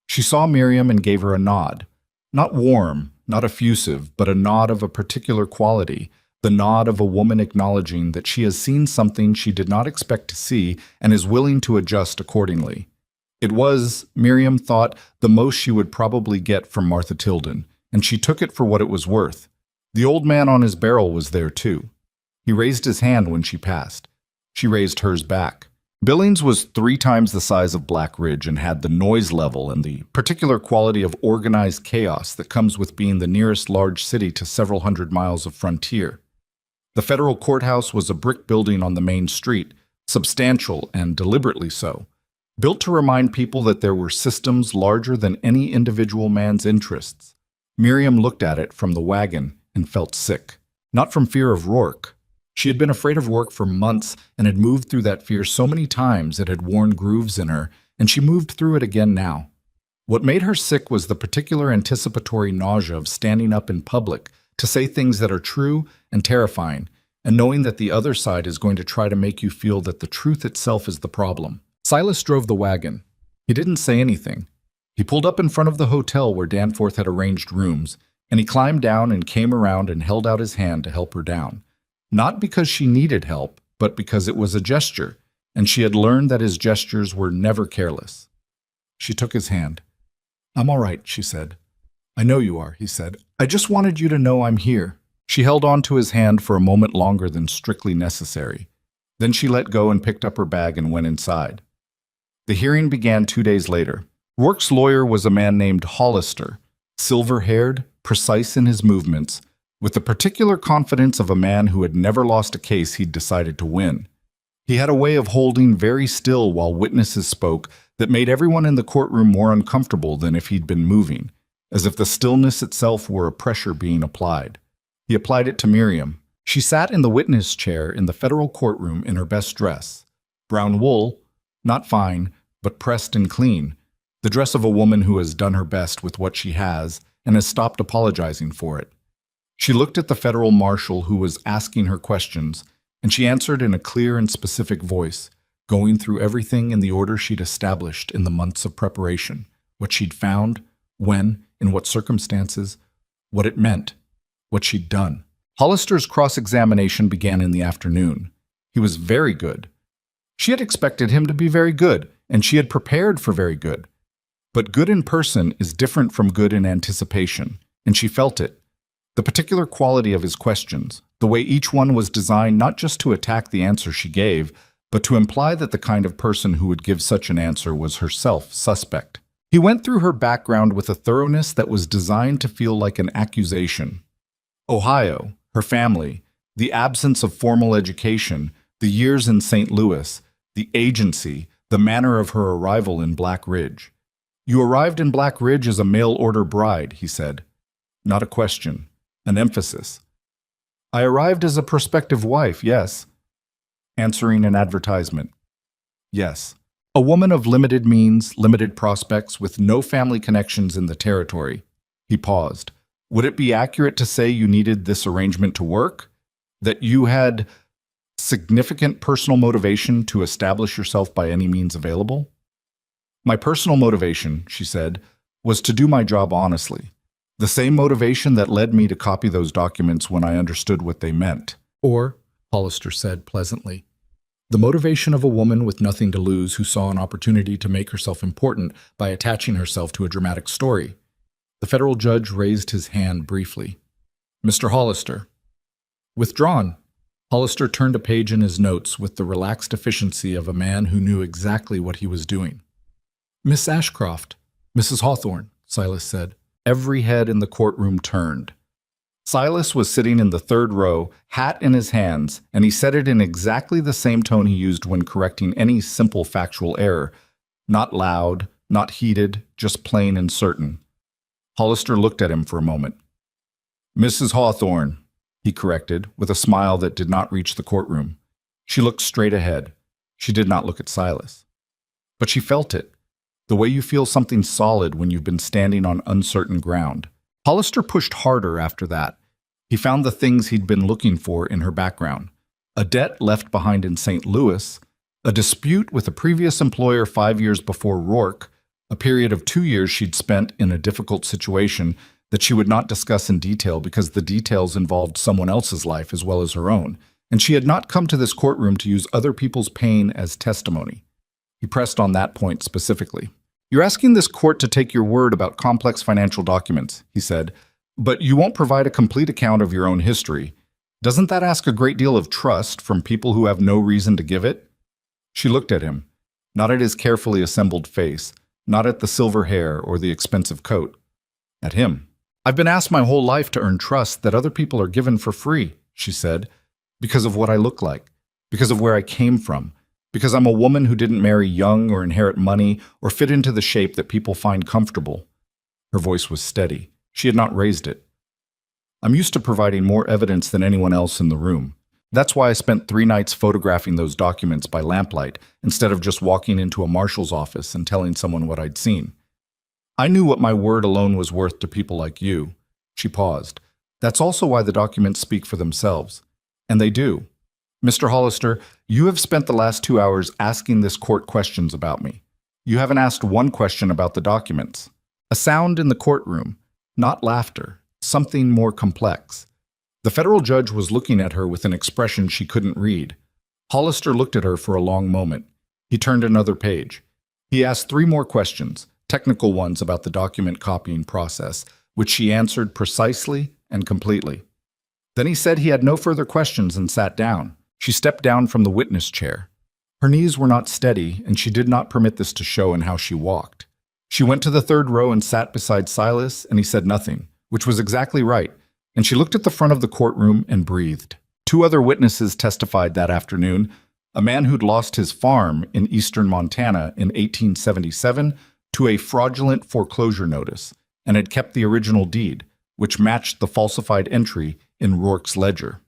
She saw Miriam and gave her a nod. Not warm, not effusive, but a nod of a particular quality, the nod of a woman acknowledging that she has seen something she did not expect to see and is willing to adjust accordingly. It was, Miriam thought, the most she would probably get from Martha Tilden, and she took it for what it was worth. The old man on his barrel was there too. He raised his hand when she passed. She raised hers back. Billings was 3 times the size of Black Ridge and had the noise level and the particular quality of organized chaos that comes with being the nearest large city to several hundred miles of frontier. The federal courthouse was a brick building on the main street, substantial and deliberately so, built to remind people that there were systems larger than any individual man's interests. Miriam looked at it from the wagon and felt sick, not from fear of Rourke. She had been afraid of Rourke for months and had moved through that fear so many times it had worn grooves in her, and she moved through it again now. What made her sick was the particular anticipatory nausea of standing up in public to say things that are true and terrifying, and knowing that the other side is going to try to make you feel that the truth itself is the problem. Silas drove the wagon. He didn't say anything. He pulled up in front of the hotel where Danforth had arranged rooms, and he climbed down and came around and held out his hand to help her down. Not because she needed help, but because it was a gesture, and she had learned that his gestures were never careless. She took his hand. "I'm all right," she said. "I know you are," he said. "I just wanted you to know I'm here." She held on to his hand for a moment longer than strictly necessary. Then she let go and picked up her bag and went inside. The hearing began 2 days later. Rourke's lawyer was a man named Hollister, silver-haired, precise in his movements, with the particular confidence of a man who had never lost a case he'd decided to win. He had a way of holding very still while witnesses spoke that made everyone in the courtroom more uncomfortable than if he'd been moving, as if the stillness itself were a pressure being applied. He applied it to Miriam. She sat in the witness chair in the federal courtroom in her best dress. Brown wool, not fine, but pressed and clean, the dress of a woman who has done her best with what she has and has stopped apologizing for it. She looked at the federal marshal who was asking her questions, and she answered in a clear and specific voice, going through everything in the order she'd established in the months of preparation, what she'd found, when, in what circumstances, what it meant, what she'd done. Hollister's cross-examination began in the afternoon. He was very good. She had expected him to be very good, and she had prepared for very good. But good in person is different from good in anticipation, and she felt it. The particular quality of his questions, the way each one was designed not just to attack the answer she gave, but to imply that the kind of person who would give such an answer was herself suspect. He went through her background with a thoroughness that was designed to feel like an accusation. Ohio, her family, the absence of formal education, the years in St. Louis, the agency, the manner of her arrival in Black Ridge. "You arrived in Black Ridge as a mail-order bride," he said. Not a question. An emphasis. "I arrived as a prospective wife, yes." Answering an advertisement. Yes. A woman of limited means, limited prospects, with no family connections in the territory. He paused. Would it be accurate to say you needed this arrangement to work? That you had significant personal motivation to establish yourself by any means available? "My personal motivation," she said, "was to do my job honestly. The same motivation that led me to copy those documents when I understood what they meant. Or, Hollister said pleasantly, the motivation of a woman with nothing to lose who saw an opportunity to make herself important by attaching herself to a dramatic story. The federal judge raised his hand briefly. Mr. Hollister. Withdrawn. Hollister turned a page in his notes with the relaxed efficiency of a man who knew exactly what he was doing. Miss Ashcroft. Mrs. Hawthorne, Silas said. Every head in the courtroom turned. Silas was sitting in the third row, hat in his hands, and he said it in exactly the same tone he used when correcting any simple factual error. Not loud, not heated, just plain and certain. Hollister looked at him for a moment. Mrs. Hawthorne, he corrected, with a smile that did not reach the courtroom. She looked straight ahead. She did not look at Silas. But she felt it, the way you feel something solid when you've been standing on uncertain ground. Hollister pushed harder after that. He found the things he'd been looking for in her background. A debt left behind in St. Louis, a dispute with a previous employer 5 years before Rourke, a period of 2 years she'd spent in a difficult situation that she would not discuss in detail because the details involved someone else's life as well as her own, and she had not come to this courtroom to use other people's pain as testimony. He pressed on that point specifically. You're asking this court to take your word about complex financial documents, he said, but you won't provide a complete account of your own history. Doesn't that ask a great deal of trust from people who have no reason to give it? She looked at him, not at his carefully assembled face, not at the silver hair or the expensive coat. At him. I've been asked my whole life to earn trust that other people are given for free, she said, because of what I look like, because of where I came from, because I'm a woman who didn't marry young or inherit money or fit into the shape that people find comfortable. Her voice was steady. She had not raised it. I'm used to providing more evidence than anyone else in the room. That's why I spent 3 nights photographing those documents by lamplight instead of just walking into a marshal's office and telling someone what I'd seen. I knew what my word alone was worth to people like you. She paused. That's also why the documents speak for themselves. And they do. Mr. Hollister, you have spent the last 2 hours asking this court questions about me. You haven't asked one question about the documents. A sound in the courtroom, not laughter, something more complex. The federal judge was looking at her with an expression she couldn't read. Hollister looked at her for a long moment. He turned another page. He asked 3 more questions, technical ones about the document copying process, which she answered precisely and completely. Then he said he had no further questions and sat down. She stepped down from the witness chair. Her knees were not steady, and she did not permit this to show in how she walked. She went to the third row and sat beside Silas, and he said nothing, which was exactly right, and she looked at the front of the courtroom and breathed. 2 other witnesses testified that afternoon, a man who'd lost his farm in eastern Montana in 1877 to a fraudulent foreclosure notice, and had kept the original deed, which matched the falsified entry in Rourke's ledger.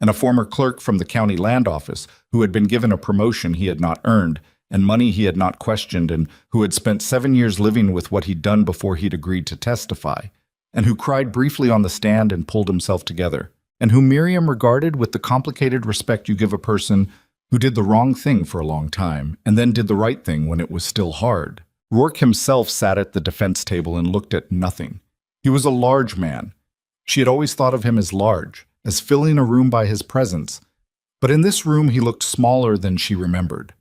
And a former clerk from the county land office who had been given a promotion he had not earned and money he had not questioned, and who had spent 7 years living with what he'd done before he'd agreed to testify, and who cried briefly on the stand and pulled himself together, and whom Miriam regarded with the complicated respect you give a person who did the wrong thing for a long time and then did the right thing when it was still hard. Rourke himself sat at the defense table and looked at nothing. He was a large man. She had always thought of him as large, as filling a room by his presence, but in this room he looked smaller than she remembered.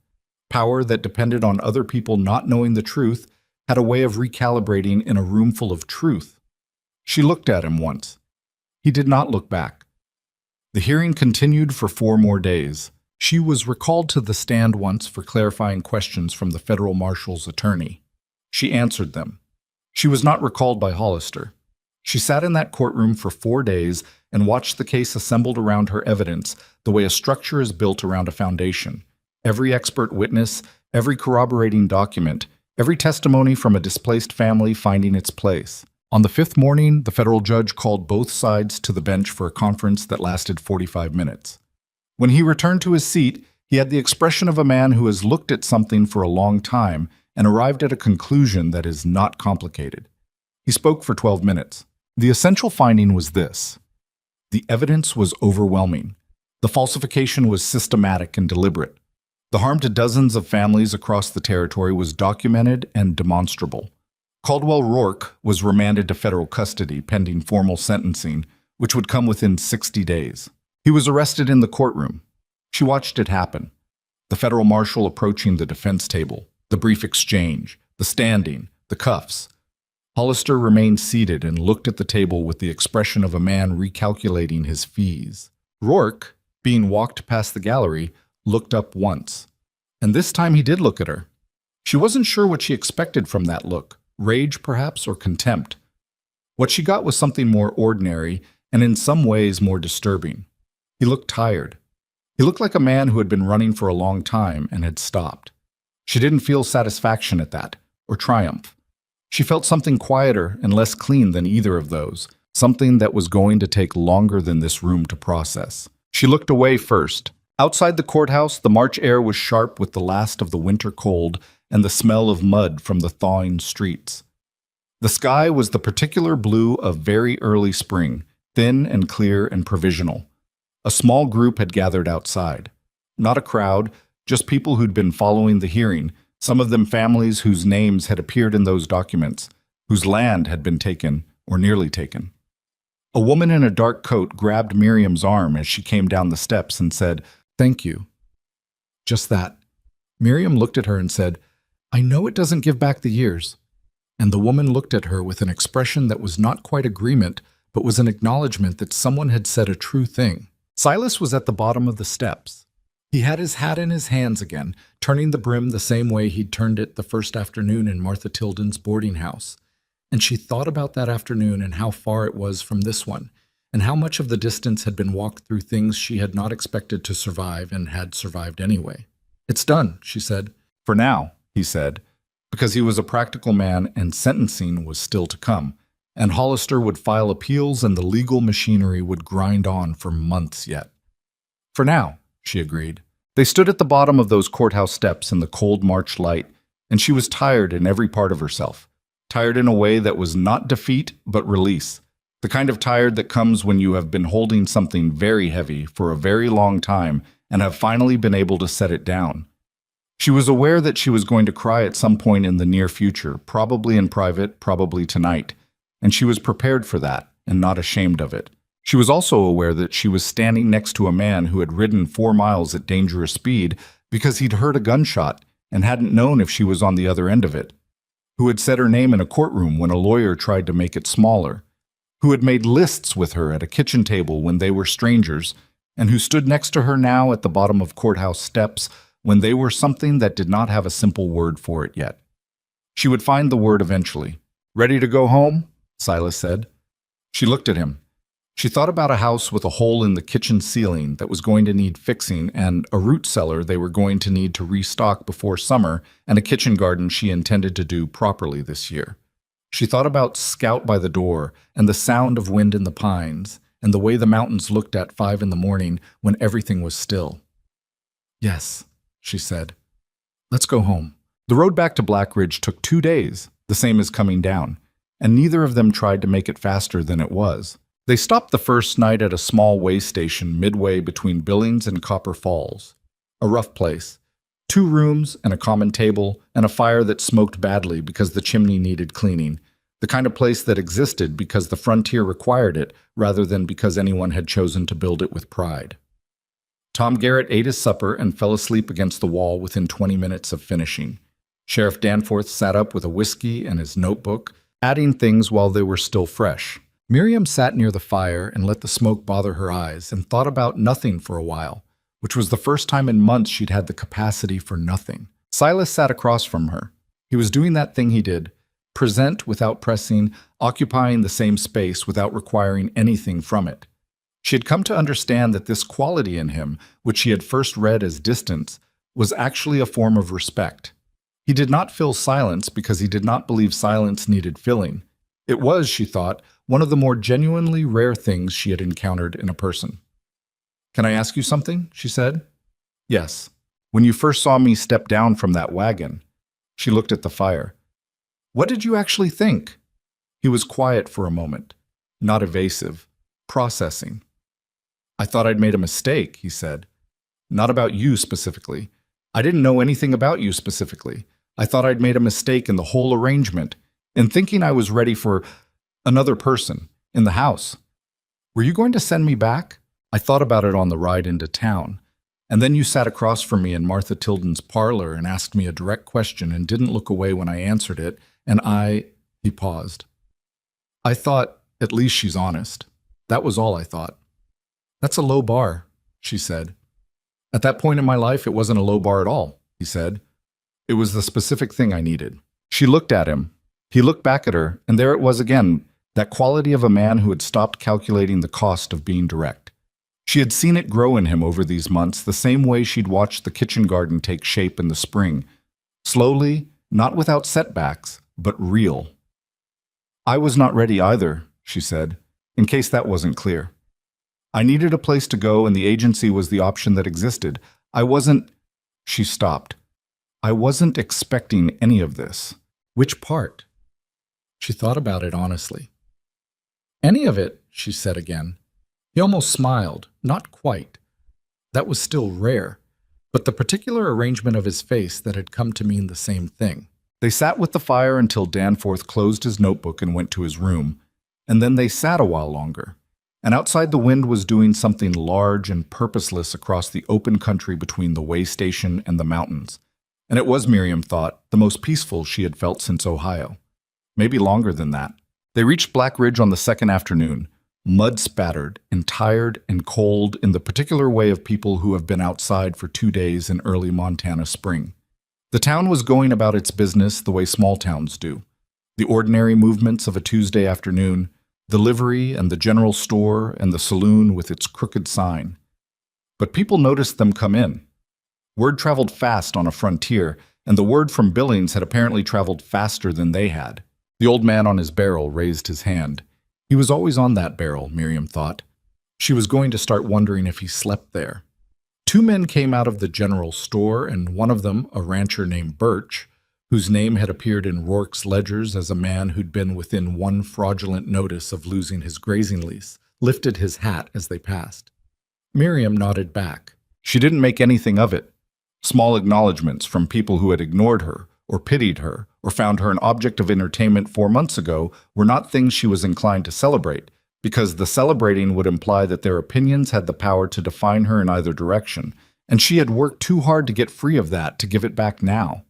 Power that depended on other people not knowing the truth had a way of recalibrating in a room full of truth. She looked at him once. He did not look back. The hearing continued for 4 more days. She was recalled to the stand once for clarifying questions from the federal marshal's attorney. She answered them. She was not recalled by Hollister. She sat in that courtroom for 4 days and watched the case assembled around her evidence the way a structure is built around a foundation. Every expert witness, every corroborating document, every testimony from a displaced family finding its place. On the 5th morning, the federal judge called both sides to the bench for a conference that lasted 45 minutes. When he returned to his seat, he had the expression of a man who has looked at something for a long time and arrived at a conclusion that is not complicated. He spoke for 12 minutes. The essential finding was this. The evidence was overwhelming. The falsification was systematic and deliberate. The harm to dozens of families across the territory was documented and demonstrable. Caldwell Rourke was remanded to federal custody pending formal sentencing, which would come within 60 days. He He was arrested in the courtroom. She watched it happen. The federal marshal approaching the defense table, the brief exchange, the standing, the cuffs. Hollister remained seated and looked at the table with the expression of a man recalculating his fees. Rourke, being walked past the gallery, looked up once. And this time he did look at her. She wasn't sure what she expected from that look, rage perhaps or contempt. What she got was something more ordinary and in some ways more disturbing. He looked tired. He looked like a man who had been running for a long time and had stopped. She didn't feel satisfaction at that, or triumph. She felt something quieter and less clean than either of those, something that was going to take longer than this room to process. She looked away first. Outside the courthouse, the March air was sharp with the last of the winter cold and the smell of mud from the thawing streets. The sky was the particular blue of very early spring, thin and clear and provisional. A small group had gathered outside. Not a crowd, just people who'd been following the hearing, some of them families whose names had appeared in those documents, whose land had been taken or nearly taken. A woman in a dark coat grabbed Miriam's arm as she came down the steps and said, "Thank you." Just that. Miriam looked at her and said, "I know it doesn't give back the years." And the woman looked at her with an expression that was not quite agreement, but was an acknowledgement that someone had said a true thing. Silas was at the bottom of the steps. He had his hat in his hands again, turning the brim the same way he'd turned it the first afternoon in Martha Tilden's boarding house. And she thought about that afternoon and how far it was from this one, and how much of the distance had been walked through things she had not expected to survive and had survived anyway. "It's done," she said. "For now," he said, because he was a practical man and sentencing was still to come, and Hollister would file appeals and the legal machinery would grind on for months yet. "For now," she agreed. They stood at the bottom of those courthouse steps in the cold March light, and she was tired in every part of herself. Tired in a way that was not defeat, but release. The kind of tired that comes when you have been holding something very heavy for a very long time and have finally been able to set it down. She was aware that she was going to cry at some point in the near future, probably in private, probably tonight, and she was prepared for that and not ashamed of it. She was also aware that she was standing next to a man who had ridden 4 miles at dangerous speed because he'd heard a gunshot and hadn't known if she was on the other end of it, who had said her name in a courtroom when a lawyer tried to make it smaller, who had made lists with her at a kitchen table when they were strangers, and who stood next to her now at the bottom of courthouse steps when they were something that did not have a simple word for it yet. She would find the word eventually. "Ready to go home?" Silas said. She looked at him. She thought about a house with a hole in the kitchen ceiling that was going to need fixing and a root cellar they were going to need to restock before summer and a kitchen garden she intended to do properly this year. She thought about Scout by the door and the sound of wind in the pines and the way the mountains looked at 5 in the morning when everything was still. "Yes," she said. "Let's go home." The road back to Black Ridge took 2 days, the same as coming down, and neither of them tried to make it faster than it was. They stopped the first night at a small way station midway between Billings and Copper Falls. A rough place. 2 rooms and a common table and a fire that smoked badly because the chimney needed cleaning. The kind of place that existed because the frontier required it rather than because anyone had chosen to build it with pride. Tom Garrett ate his supper and fell asleep against the wall within 20 minutes of finishing. Sheriff Danforth sat up with a whiskey and his notebook, adding things while they were still fresh. Miriam sat near the fire and let the smoke bother her eyes and thought about nothing for a while, which was the first time in months she'd had the capacity for nothing. Silas sat across from her. He was doing that thing he did, present without pressing, occupying the same space without requiring anything from it. She had come to understand that this quality in him, which she had first read as distance, was actually a form of respect. He did not fill silence because he did not believe silence needed filling. It was, she thought, one of the more genuinely rare things she had encountered in a person. "Can I ask you something?" she said. "Yes. When you first saw me step down from that wagon." She looked at the fire. "What did you actually think?" He was quiet for a moment, not evasive, processing. "I thought I'd made a mistake," he said. "Not about you specifically. I didn't know anything about you specifically. I thought I'd made a mistake in the whole arrangement, in thinking I was ready for another person in the house. Were you going to send me back? I thought about it on the ride into town. And then you sat across from me in Martha Tilden's parlor and asked me a direct question and didn't look away when I answered it, and he paused. I thought, at least she's honest. That was all I thought. That's a low bar, she said. At that point in my life, it wasn't a low bar at all, he said. It was the specific thing I needed. She looked at him. He looked back at her, and there it was again, that quality of a man who had stopped calculating the cost of being direct. She had seen it grow in him over these months, the same way she'd watched the kitchen garden take shape in the spring. Slowly, not without setbacks, but real. I was not ready either, she said, in case that wasn't clear. I needed a place to go, and the agency was the option that existed. She stopped. I wasn't expecting any of this. Which part? She thought about it honestly. Any of it, she said again. He almost smiled, not quite. That was still rare, but the particular arrangement of his face that had come to mean the same thing. They sat with the fire until Danforth closed his notebook and went to his room, and then they sat a while longer. And outside the wind was doing something large and purposeless across the open country between the way station and the mountains. And it was, Miriam thought, the most peaceful she had felt since Ohio. Maybe longer than that. They reached Black Ridge on the second afternoon, mud-spattered and tired and cold in the particular way of people who have been outside for 2 days in early Montana spring. The town was going about its business the way small towns do. The ordinary movements of a Tuesday afternoon, the livery and the general store and the saloon with its crooked sign. But people noticed them come in. Word traveled fast on a frontier, and the word from Billings had apparently traveled faster than they had. The old man on his barrel raised his hand. He was always on that barrel, Miriam thought. She was going to start wondering if he slept there. 2 men came out of the general store, and one of them, a rancher named Birch, whose name had appeared in Rourke's ledgers as a man who'd been within one fraudulent notice of losing his grazing lease, lifted his hat as they passed. Miriam nodded back. She didn't make anything of it. Small acknowledgments from people who had ignored her, or pitied her, or found her an object of entertainment 4 months ago were not things she was inclined to celebrate, because the celebrating would imply that their opinions had the power to define her in either direction, and she had worked too hard to get free of that to give it back now.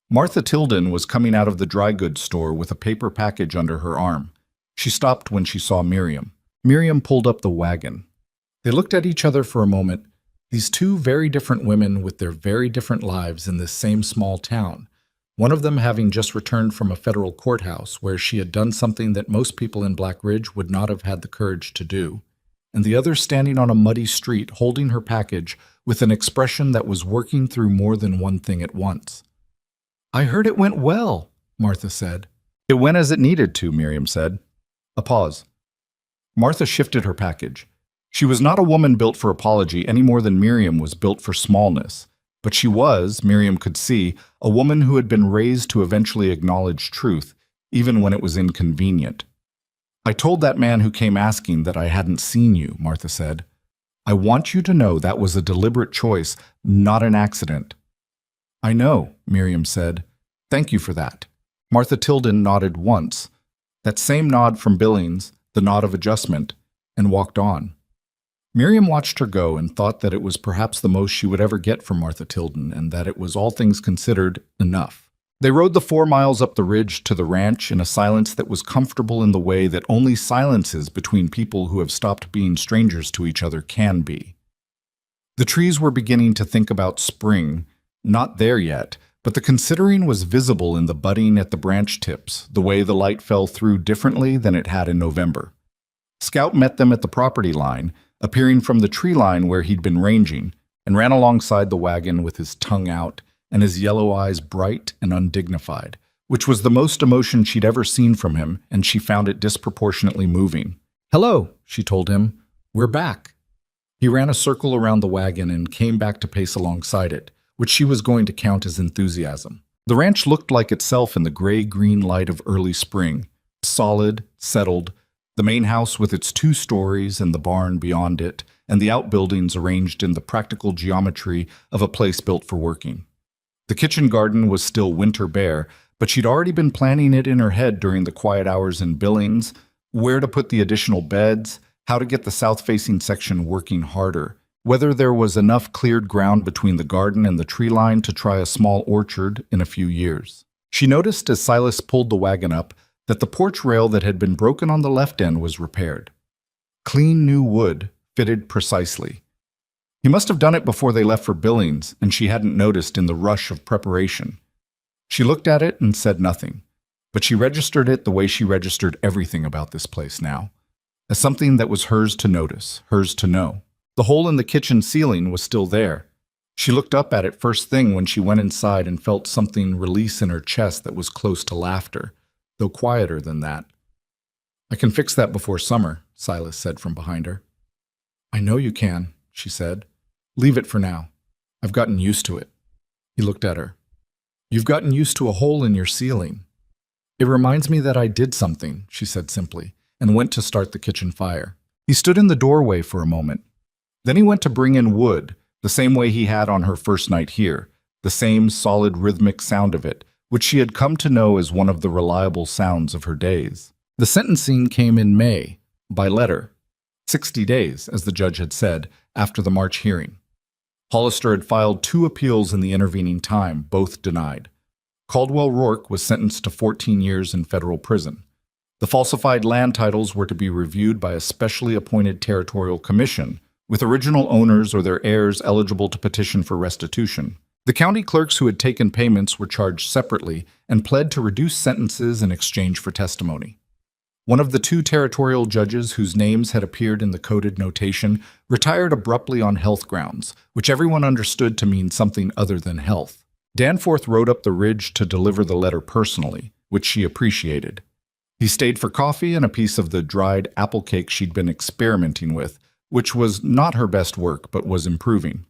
Martha Tilden was coming out of the dry goods store with a paper package under her arm. She stopped when she saw Miriam. Miriam pulled up the wagon. They looked at each other for a moment, these 2 very different women with their very different lives in this same small town, one of them having just returned from a federal courthouse where she had done something that most people in Black Ridge would not have had the courage to do, and the other standing on a muddy street holding her package with an expression that was working through more than one thing at once. I heard it went well, Martha said. It went as it needed to, Miriam said. A pause. Martha shifted her package. She was not a woman built for apology any more than Miriam was built for smallness, but she was, Miriam could see, a woman who had been raised to eventually acknowledge truth, even when it was inconvenient. I told that man who came asking that I hadn't seen you, Martha said. I want you to know that was a deliberate choice, not an accident. I know, Miriam said. Thank you for that. Martha Tilden nodded once, that same nod from Billings, the nod of adjustment, and walked on. Miriam watched her go and thought that it was perhaps the most she would ever get from Martha Tilden, and that it was all things considered enough. They rode the 4 miles up the ridge to the ranch in a silence that was comfortable in the way that only silences between people who have stopped being strangers to each other can be. The trees were beginning to think about spring, not there yet, but the considering was visible in the budding at the branch tips, the way the light fell through differently than it had in November. Scout met them at the property line, appearing from the tree line where he'd been ranging, and ran alongside the wagon with his tongue out and his yellow eyes bright and undignified, which was the most emotion she'd ever seen from him, and she found it disproportionately moving. Hello, she told him. We're back. He ran a circle around the wagon and came back to pace alongside it, which she was going to count as enthusiasm. The ranch looked like itself in the gray-green light of early spring, solid, settled, the main house with its 2 stories and the barn beyond it, and the outbuildings arranged in the practical geometry of a place built for working. The kitchen garden was still winter bare, but she'd already been planning it in her head during the quiet hours in Billings, where to put the additional beds, how to get the south-facing section working harder, whether there was enough cleared ground between the garden and the tree line to try a small orchard in a few years. She noticed as Silas pulled the wagon up that the porch rail that had been broken on the left end was repaired. Clean new wood fitted precisely. He must have done it before they left for Billings, and she hadn't noticed in the rush of preparation. She looked at it and said nothing, but she registered it the way she registered everything about this place now, as something that was hers to notice, hers to know. The hole in the kitchen ceiling was still there. She looked up at it first thing when she went inside and felt something release in her chest that was close to laughter, though quieter than that. "I can fix that before summer," Silas said from behind her. "I know you can," she said. "Leave it for now. I've gotten used to it." He looked at her. "You've gotten used to a hole in your ceiling." "It reminds me that I did something," she said simply, and went to start the kitchen fire. He stood in the doorway for a moment. Then he went to bring in wood, the same way he had on her first night here, the same solid rhythmic sound of it, which she had come to know as one of the reliable sounds of her days. The sentencing came in May, by letter. 60 days, as the judge had said, after the March hearing. Hollister had filed 2 appeals in the intervening time, both denied. Caldwell Rourke was sentenced to 14 years in federal prison. The falsified land titles were to be reviewed by a specially appointed territorial commission, with original owners or their heirs eligible to petition for restitution. The county clerks who had taken payments were charged separately and pled to reduce sentences in exchange for testimony. One of the 2 territorial judges whose names had appeared in the coded notation retired abruptly on health grounds, which everyone understood to mean something other than health. Danforth rode up the ridge to deliver the letter personally, which she appreciated. He stayed for coffee and a piece of the dried apple cake she'd been experimenting with, which was not her best work but was improving.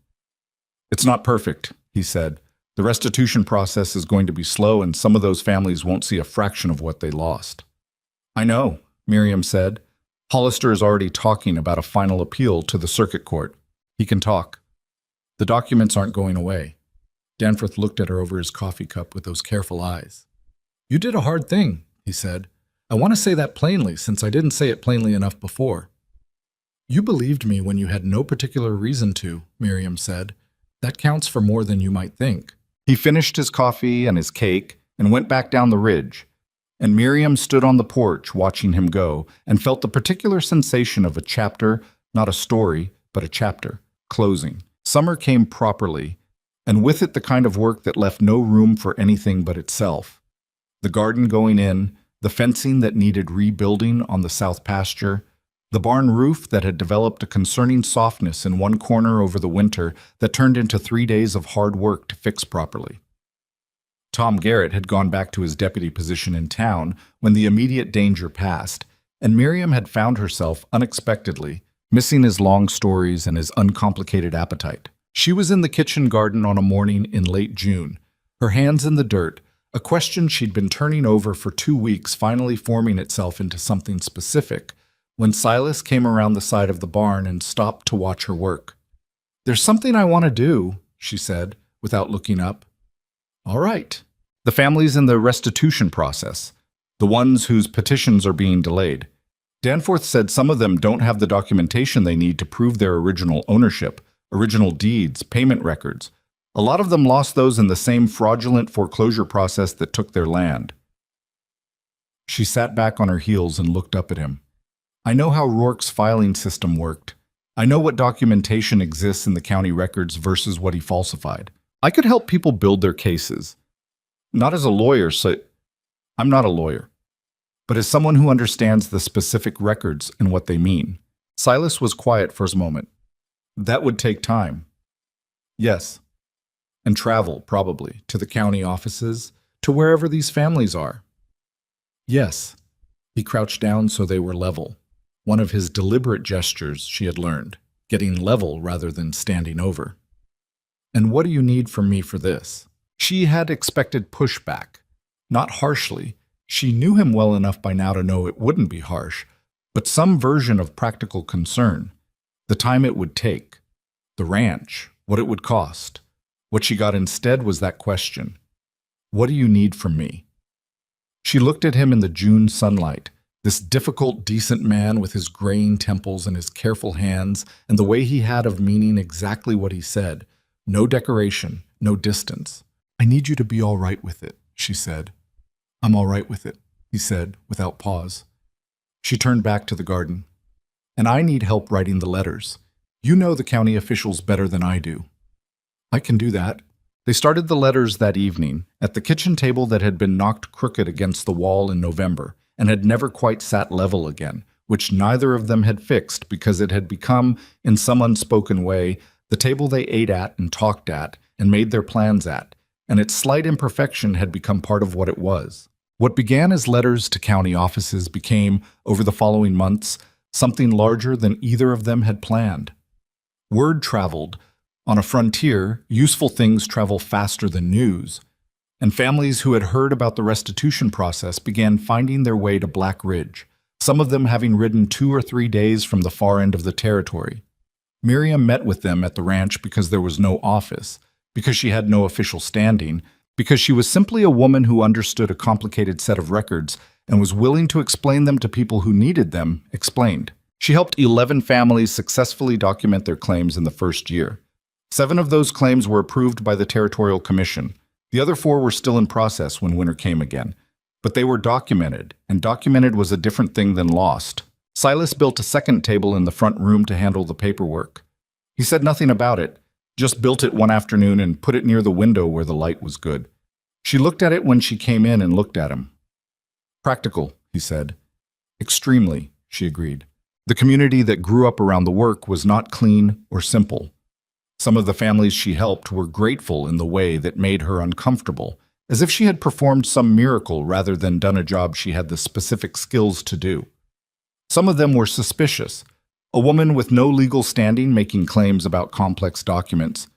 "It's not perfect," he said. "The restitution process is going to be slow and some of those families won't see a fraction of what they lost." "I know," Miriam said. "Hollister is already talking about a final appeal to the circuit court. He can talk. The documents aren't going away." Danforth looked at her over his coffee cup with those careful eyes. "You did a hard thing," he said. "I want to say that plainly, since I didn't say it plainly enough before." "You believed me when you had no particular reason to," Miriam said. "That counts for more than you might think." He finished his coffee and his cake and went back down the ridge, and Miriam stood on the porch watching him go and felt the particular sensation of a chapter, not a story, but a chapter, closing. Summer came properly, and with it the kind of work that left no room for anything but itself. The garden going in, the fencing that needed rebuilding on the south pasture, the barn roof that had developed a concerning softness in one corner over the winter that turned into 3 days of hard work to fix properly. Tom Garrett had gone back to his deputy position in town when the immediate danger passed, and Miriam had found herself, unexpectedly, missing his long stories and his uncomplicated appetite. She was in the kitchen garden on a morning in late June, her hands in the dirt, a question she'd been turning over for 2 weeks finally forming itself into something specific, when Silas came around the side of the barn and stopped to watch her work. "There's something I want to do," she said, without looking up. "All right." "The families in the restitution process, the ones whose petitions are being delayed. Danforth said some of them don't have the documentation they need to prove their original ownership, original deeds, payment records. A lot of them lost those in the same fraudulent foreclosure process that took their land." She sat back on her heels and looked up at him. "I know how Rourke's filing system worked. I know what documentation exists in the county records versus what he falsified. I could help people build their cases. Not as a lawyer, I'm not a lawyer, but as someone who understands the specific records and what they mean." Silas was quiet for a moment. "That would take time." "Yes. And travel, probably, to the county offices, to wherever these families are." "Yes." He crouched down so they were level. One of his deliberate gestures she had learned, getting level rather than standing over. "And what do you need from me for this?" She had expected pushback. Not harshly. She knew him well enough by now to know it wouldn't be harsh, but some version of practical concern. The time it would take. The ranch. What it would cost. What she got instead was that question. "What do you need from me?" She looked at him in the June sunlight, This difficult, decent man with his graying temples and his careful hands, and the way he had of meaning exactly what he said. No decoration, no distance. "I need you to be all right with it," she said. "I'm all right with it," he said, without pause. She turned back to the garden. "And I need help writing the letters. You know the county officials better than I do." "I can do that." They started the letters that evening, at the kitchen table that had been knocked crooked against the wall in November, and had never quite sat level again, which neither of them had fixed because it had become, in some unspoken way, the table they ate at and talked at and made their plans at, and its slight imperfection had become part of what it was. What began as letters to county offices became, over the following months, something larger than either of them had planned. Word traveled. On a frontier, useful things travel faster than news, and families who had heard about the restitution process began finding their way to Black Ridge, some of them having ridden 2 or 3 days from the far end of the territory. Miriam met with them at the ranch because there was no office, because she had no official standing, because she was simply a woman who understood a complicated set of records and was willing to explain them to people who needed them explained. She helped 11 families successfully document their claims in the first year. 7 of those claims were approved by the Territorial Commission. The other 4 were still in process when winter came again. But they were documented, and documented was a different thing than lost. Silas built a second table in the front room to handle the paperwork. He said nothing about it, just built it one afternoon and put it near the window where the light was good. She looked at it when she came in and looked at him. "Practical," he said. "Extremely," she agreed. The community that grew up around the work was not clean or simple. Some of the families she helped were grateful in the way that made her uncomfortable, as if she had performed some miracle rather than done a job she had the specific skills to do. Some of them were suspicious. A woman with no legal standing making claims about complex documents.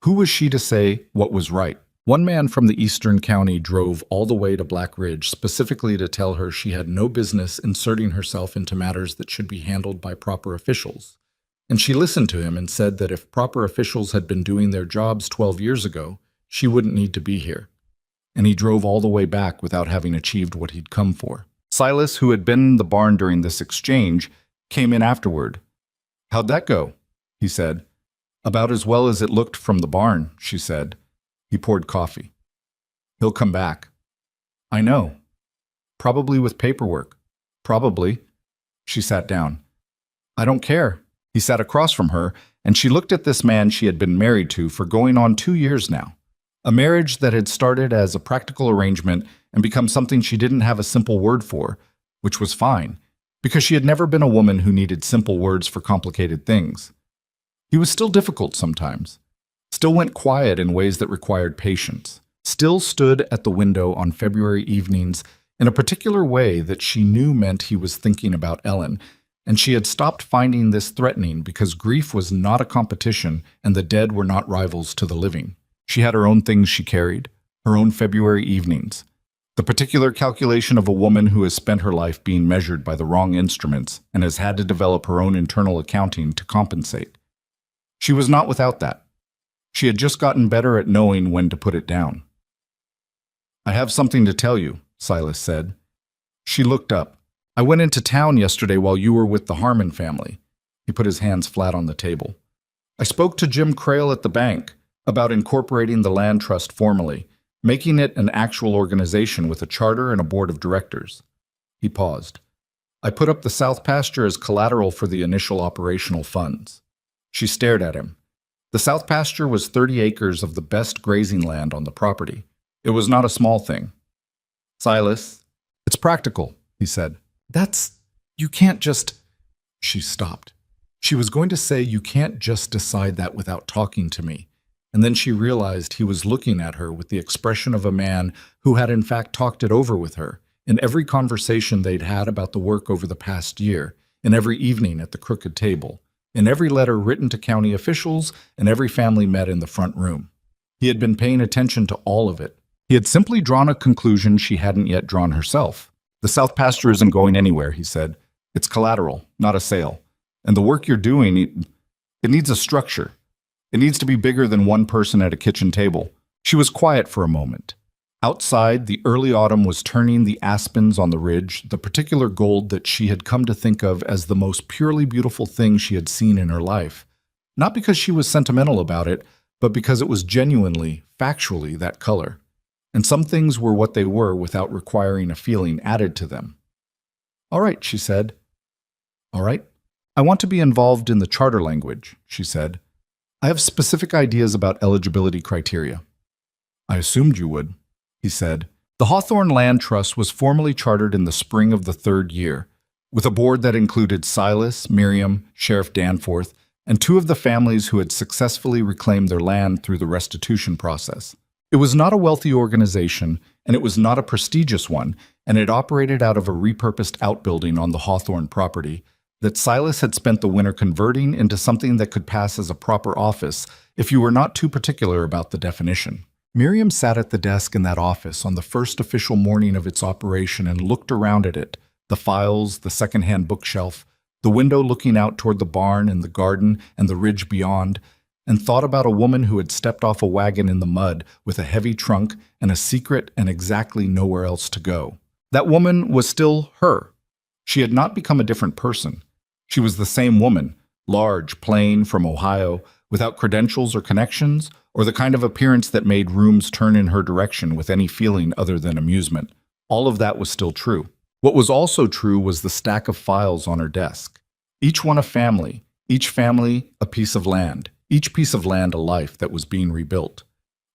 Who was she to say what was right? One man from the eastern county drove all the way to Black Ridge specifically to tell her she had no business inserting herself into matters that should be handled by proper officials. And she listened to him and said that if proper officials had been doing their jobs 12 years ago, she wouldn't need to be here. And he drove all the way back without having achieved what he'd come for. Silas, who had been in the barn during this exchange, came in afterward. "How'd that go?" he said. "About as well as it looked from the barn," she said. He poured coffee. "He'll come back." "I know. Probably with paperwork." "Probably." She sat down. "I don't care." He sat across from her, and she looked at this man she had been married to for going on 2 years now. A marriage that had started as a practical arrangement and become something she didn't have a simple word for, which was fine, because she had never been a woman who needed simple words for complicated things. He was still difficult sometimes, still went quiet in ways that required patience, still stood at the window on February evenings in a particular way that she knew meant he was thinking about Ellen, and she had stopped finding this threatening because grief was not a competition and the dead were not rivals to the living. She had her own things she carried, her own February evenings, the particular calculation of a woman who has spent her life being measured by the wrong instruments and has had to develop her own internal accounting to compensate. She was not without that. She had just gotten better at knowing when to put it down. "I have something to tell you," Silas said. She looked up. "I went into town yesterday while you were with the Harmon family." He put his hands flat on the table. "I spoke to Jim Crail at the bank about incorporating the land trust formally, making it an actual organization with a charter and a board of directors." He paused. "I put up the south pasture as collateral for the initial operational funds." She stared at him. The south pasture was 30 acres of the best grazing land on the property. It was not a small thing. "Silas, it's practical," he said. You can't just—" She stopped. She was going to say, "You can't just decide that without talking to me." And then she realized he was looking at her with the expression of a man who had in fact talked it over with her, in every conversation they'd had about the work over the past year, in every evening at the crooked table, in every letter written to county officials, and every family met in the front room. He had been paying attention to all of it. He had simply drawn a conclusion she hadn't yet drawn herself. "The south pasture isn't going anywhere," he said. "It's collateral, not a sale. And the work you're doing, it needs a structure. It needs to be bigger than one person at a kitchen table." She was quiet for a moment. Outside, the early autumn was turning the aspens on the ridge, the particular gold that she had come to think of as the most purely beautiful thing she had seen in her life. Not because she was sentimental about it, but because it was genuinely, factually that color. And some things were what they were without requiring a feeling added to them. "All right," she said. "All right. I want to be involved in the charter language," she said. "I have specific ideas about eligibility criteria." "I assumed you would," he said. The Hawthorne Land Trust was formally chartered in the spring of the third year, with a board that included Silas, Miriam, Sheriff Danforth, and two of the families who had successfully reclaimed their land through the restitution process. It was not a wealthy organization, and it was not a prestigious one, and it operated out of a repurposed outbuilding on the Hawthorne property that Silas had spent the winter converting into something that could pass as a proper office if you were not too particular about the definition. Miriam sat at the desk in that office on the first official morning of its operation and looked around at it, the files, the second-hand bookshelf, the window looking out toward the barn and the garden and the ridge beyond, and thought about a woman who had stepped off a wagon in the mud with a heavy trunk and a secret and exactly nowhere else to go. That woman was still her. She had not become a different person. She was the same woman, large, plain, from Ohio, without credentials or connections, or the kind of appearance that made rooms turn in her direction with any feeling other than amusement. All of that was still true. What was also true was the stack of files on her desk. Each one a family, each family a piece of land, each piece of land a life that was being rebuilt.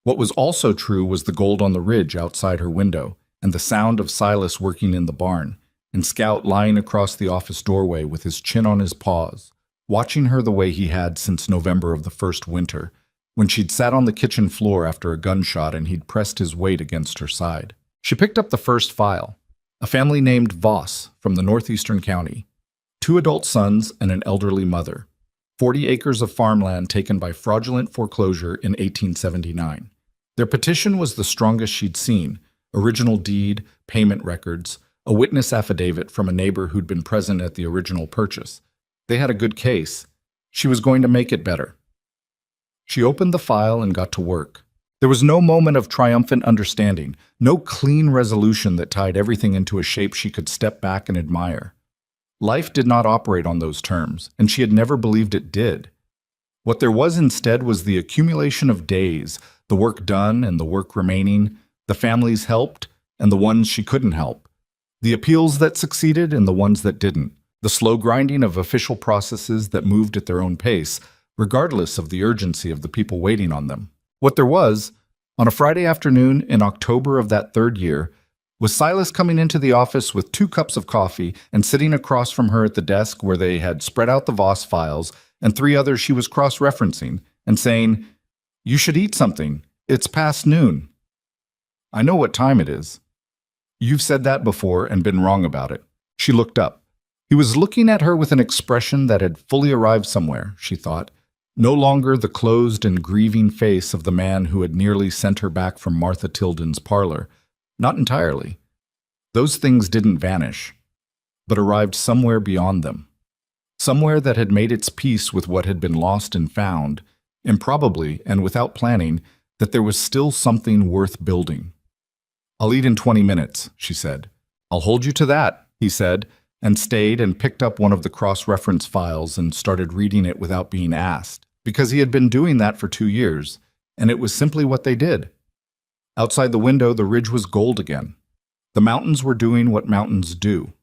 What was also true was the gold on the ridge outside her window, and the sound of Silas working in the barn, and Scout lying across the office doorway with his chin on his paws, watching her the way he had since November of the first winter, when she'd sat on the kitchen floor after a gunshot and he'd pressed his weight against her side. She picked up the first file, a family named Voss from the northeastern county, 2 adult sons and an elderly mother, 40 acres of farmland taken by fraudulent foreclosure in 1879. Their petition was the strongest she'd seen, original deed, payment records, a witness affidavit from a neighbor who'd been present at the original purchase. They had a good case. She was going to make it better. She opened the file and got to work. There was no moment of triumphant understanding, no clean resolution that tied everything into a shape she could step back and admire. Life did not operate on those terms, and she had never believed it did. What there was instead was the accumulation of days, the work done and the work remaining, the families helped and the ones she couldn't help, the appeals that succeeded and the ones that didn't, the slow grinding of official processes that moved at their own pace, regardless of the urgency of the people waiting on them. What there was, on a Friday afternoon in October of that third year, was Silas coming into the office with 2 cups of coffee and sitting across from her at the desk where they had spread out the Voss files and 3 others she was cross-referencing, and saying, "You should eat something. It's past noon." "I know what time it is." "You've said that before and been wrong about it." She looked up. He was looking at her with an expression that had fully arrived somewhere, she thought. No longer the closed and grieving face of the man who had nearly sent her back from Martha Tilden's parlor. Not entirely. Those things didn't vanish, but arrived somewhere beyond them. Somewhere that had made its peace with what had been lost and found, improbably and without planning, that there was still something worth building. "I'll eat in 20 minutes, she said. "I'll hold you to that," he said, and stayed and picked up one of the cross-reference files and started reading it without being asked, because he had been doing that for 2 years, and it was simply what they did. Outside the window, the ridge was gold again. The mountains were doing what mountains do.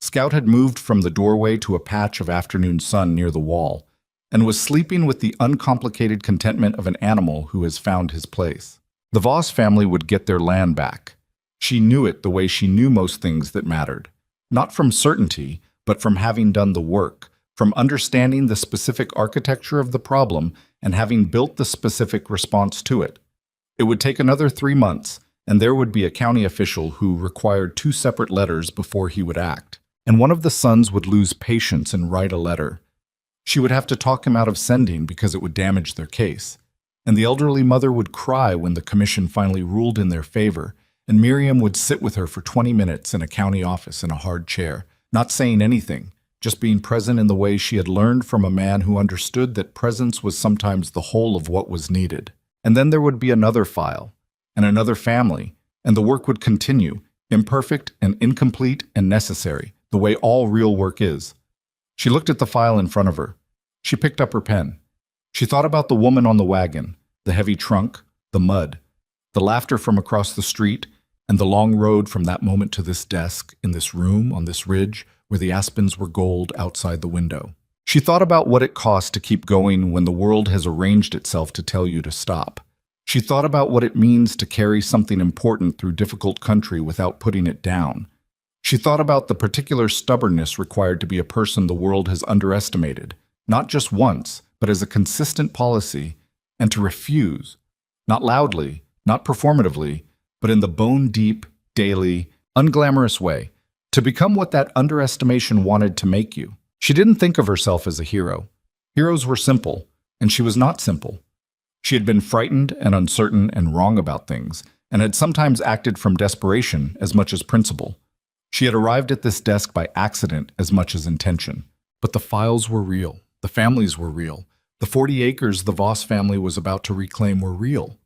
Scout had moved from the doorway to a patch of afternoon sun near the wall, and was sleeping with the uncomplicated contentment of an animal who has found his place. The Voss family would get their land back. She knew it the way she knew most things that mattered. Not from certainty, but from having done the work, from understanding the specific architecture of the problem and having built the specific response to it. It would take another 3 months, and there would be a county official who required 2 separate letters before he would act, and one of the sons would lose patience and write a letter. She would have to talk him out of sending because it would damage their case, and the elderly mother would cry when the commission finally ruled in their favor, and Miriam would sit with her for 20 minutes in a county office in a hard chair, not saying anything, just being present in the way she had learned from a man who understood that presence was sometimes the whole of what was needed. And then there would be another file, and another family, and the work would continue, imperfect and incomplete and necessary, the way all real work is. She looked at the file in front of her. She picked up her pen. She thought about the woman on the wagon, the heavy trunk, the mud, the laughter from across the street, and the long road from that moment to this desk, in this room, on this ridge, where the aspens were gold outside the window. She thought about what it costs to keep going when the world has arranged itself to tell you to stop. She thought about what it means to carry something important through difficult country without putting it down. She thought about the particular stubbornness required to be a person the world has underestimated, not just once, but as a consistent policy, and to refuse, not loudly, not performatively, but in the bone-deep, daily, unglamorous way, to become what that underestimation wanted to make you. She didn't think of herself as a hero. Heroes were simple, and she was not simple. She had been frightened and uncertain and wrong about things, and had sometimes acted from desperation as much as principle. She had arrived at this desk by accident as much as intention. But the files were real. The families were real. The 40 acres the Voss family was about to reclaim were real.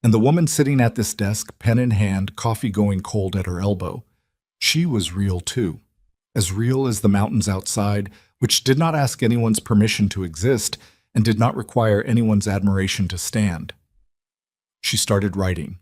And the woman sitting at this desk, pen in hand, coffee going cold at her elbow, she was real too. As real as the mountains outside, which did not ask anyone's permission to exist and did not require anyone's admiration to stand. She started writing.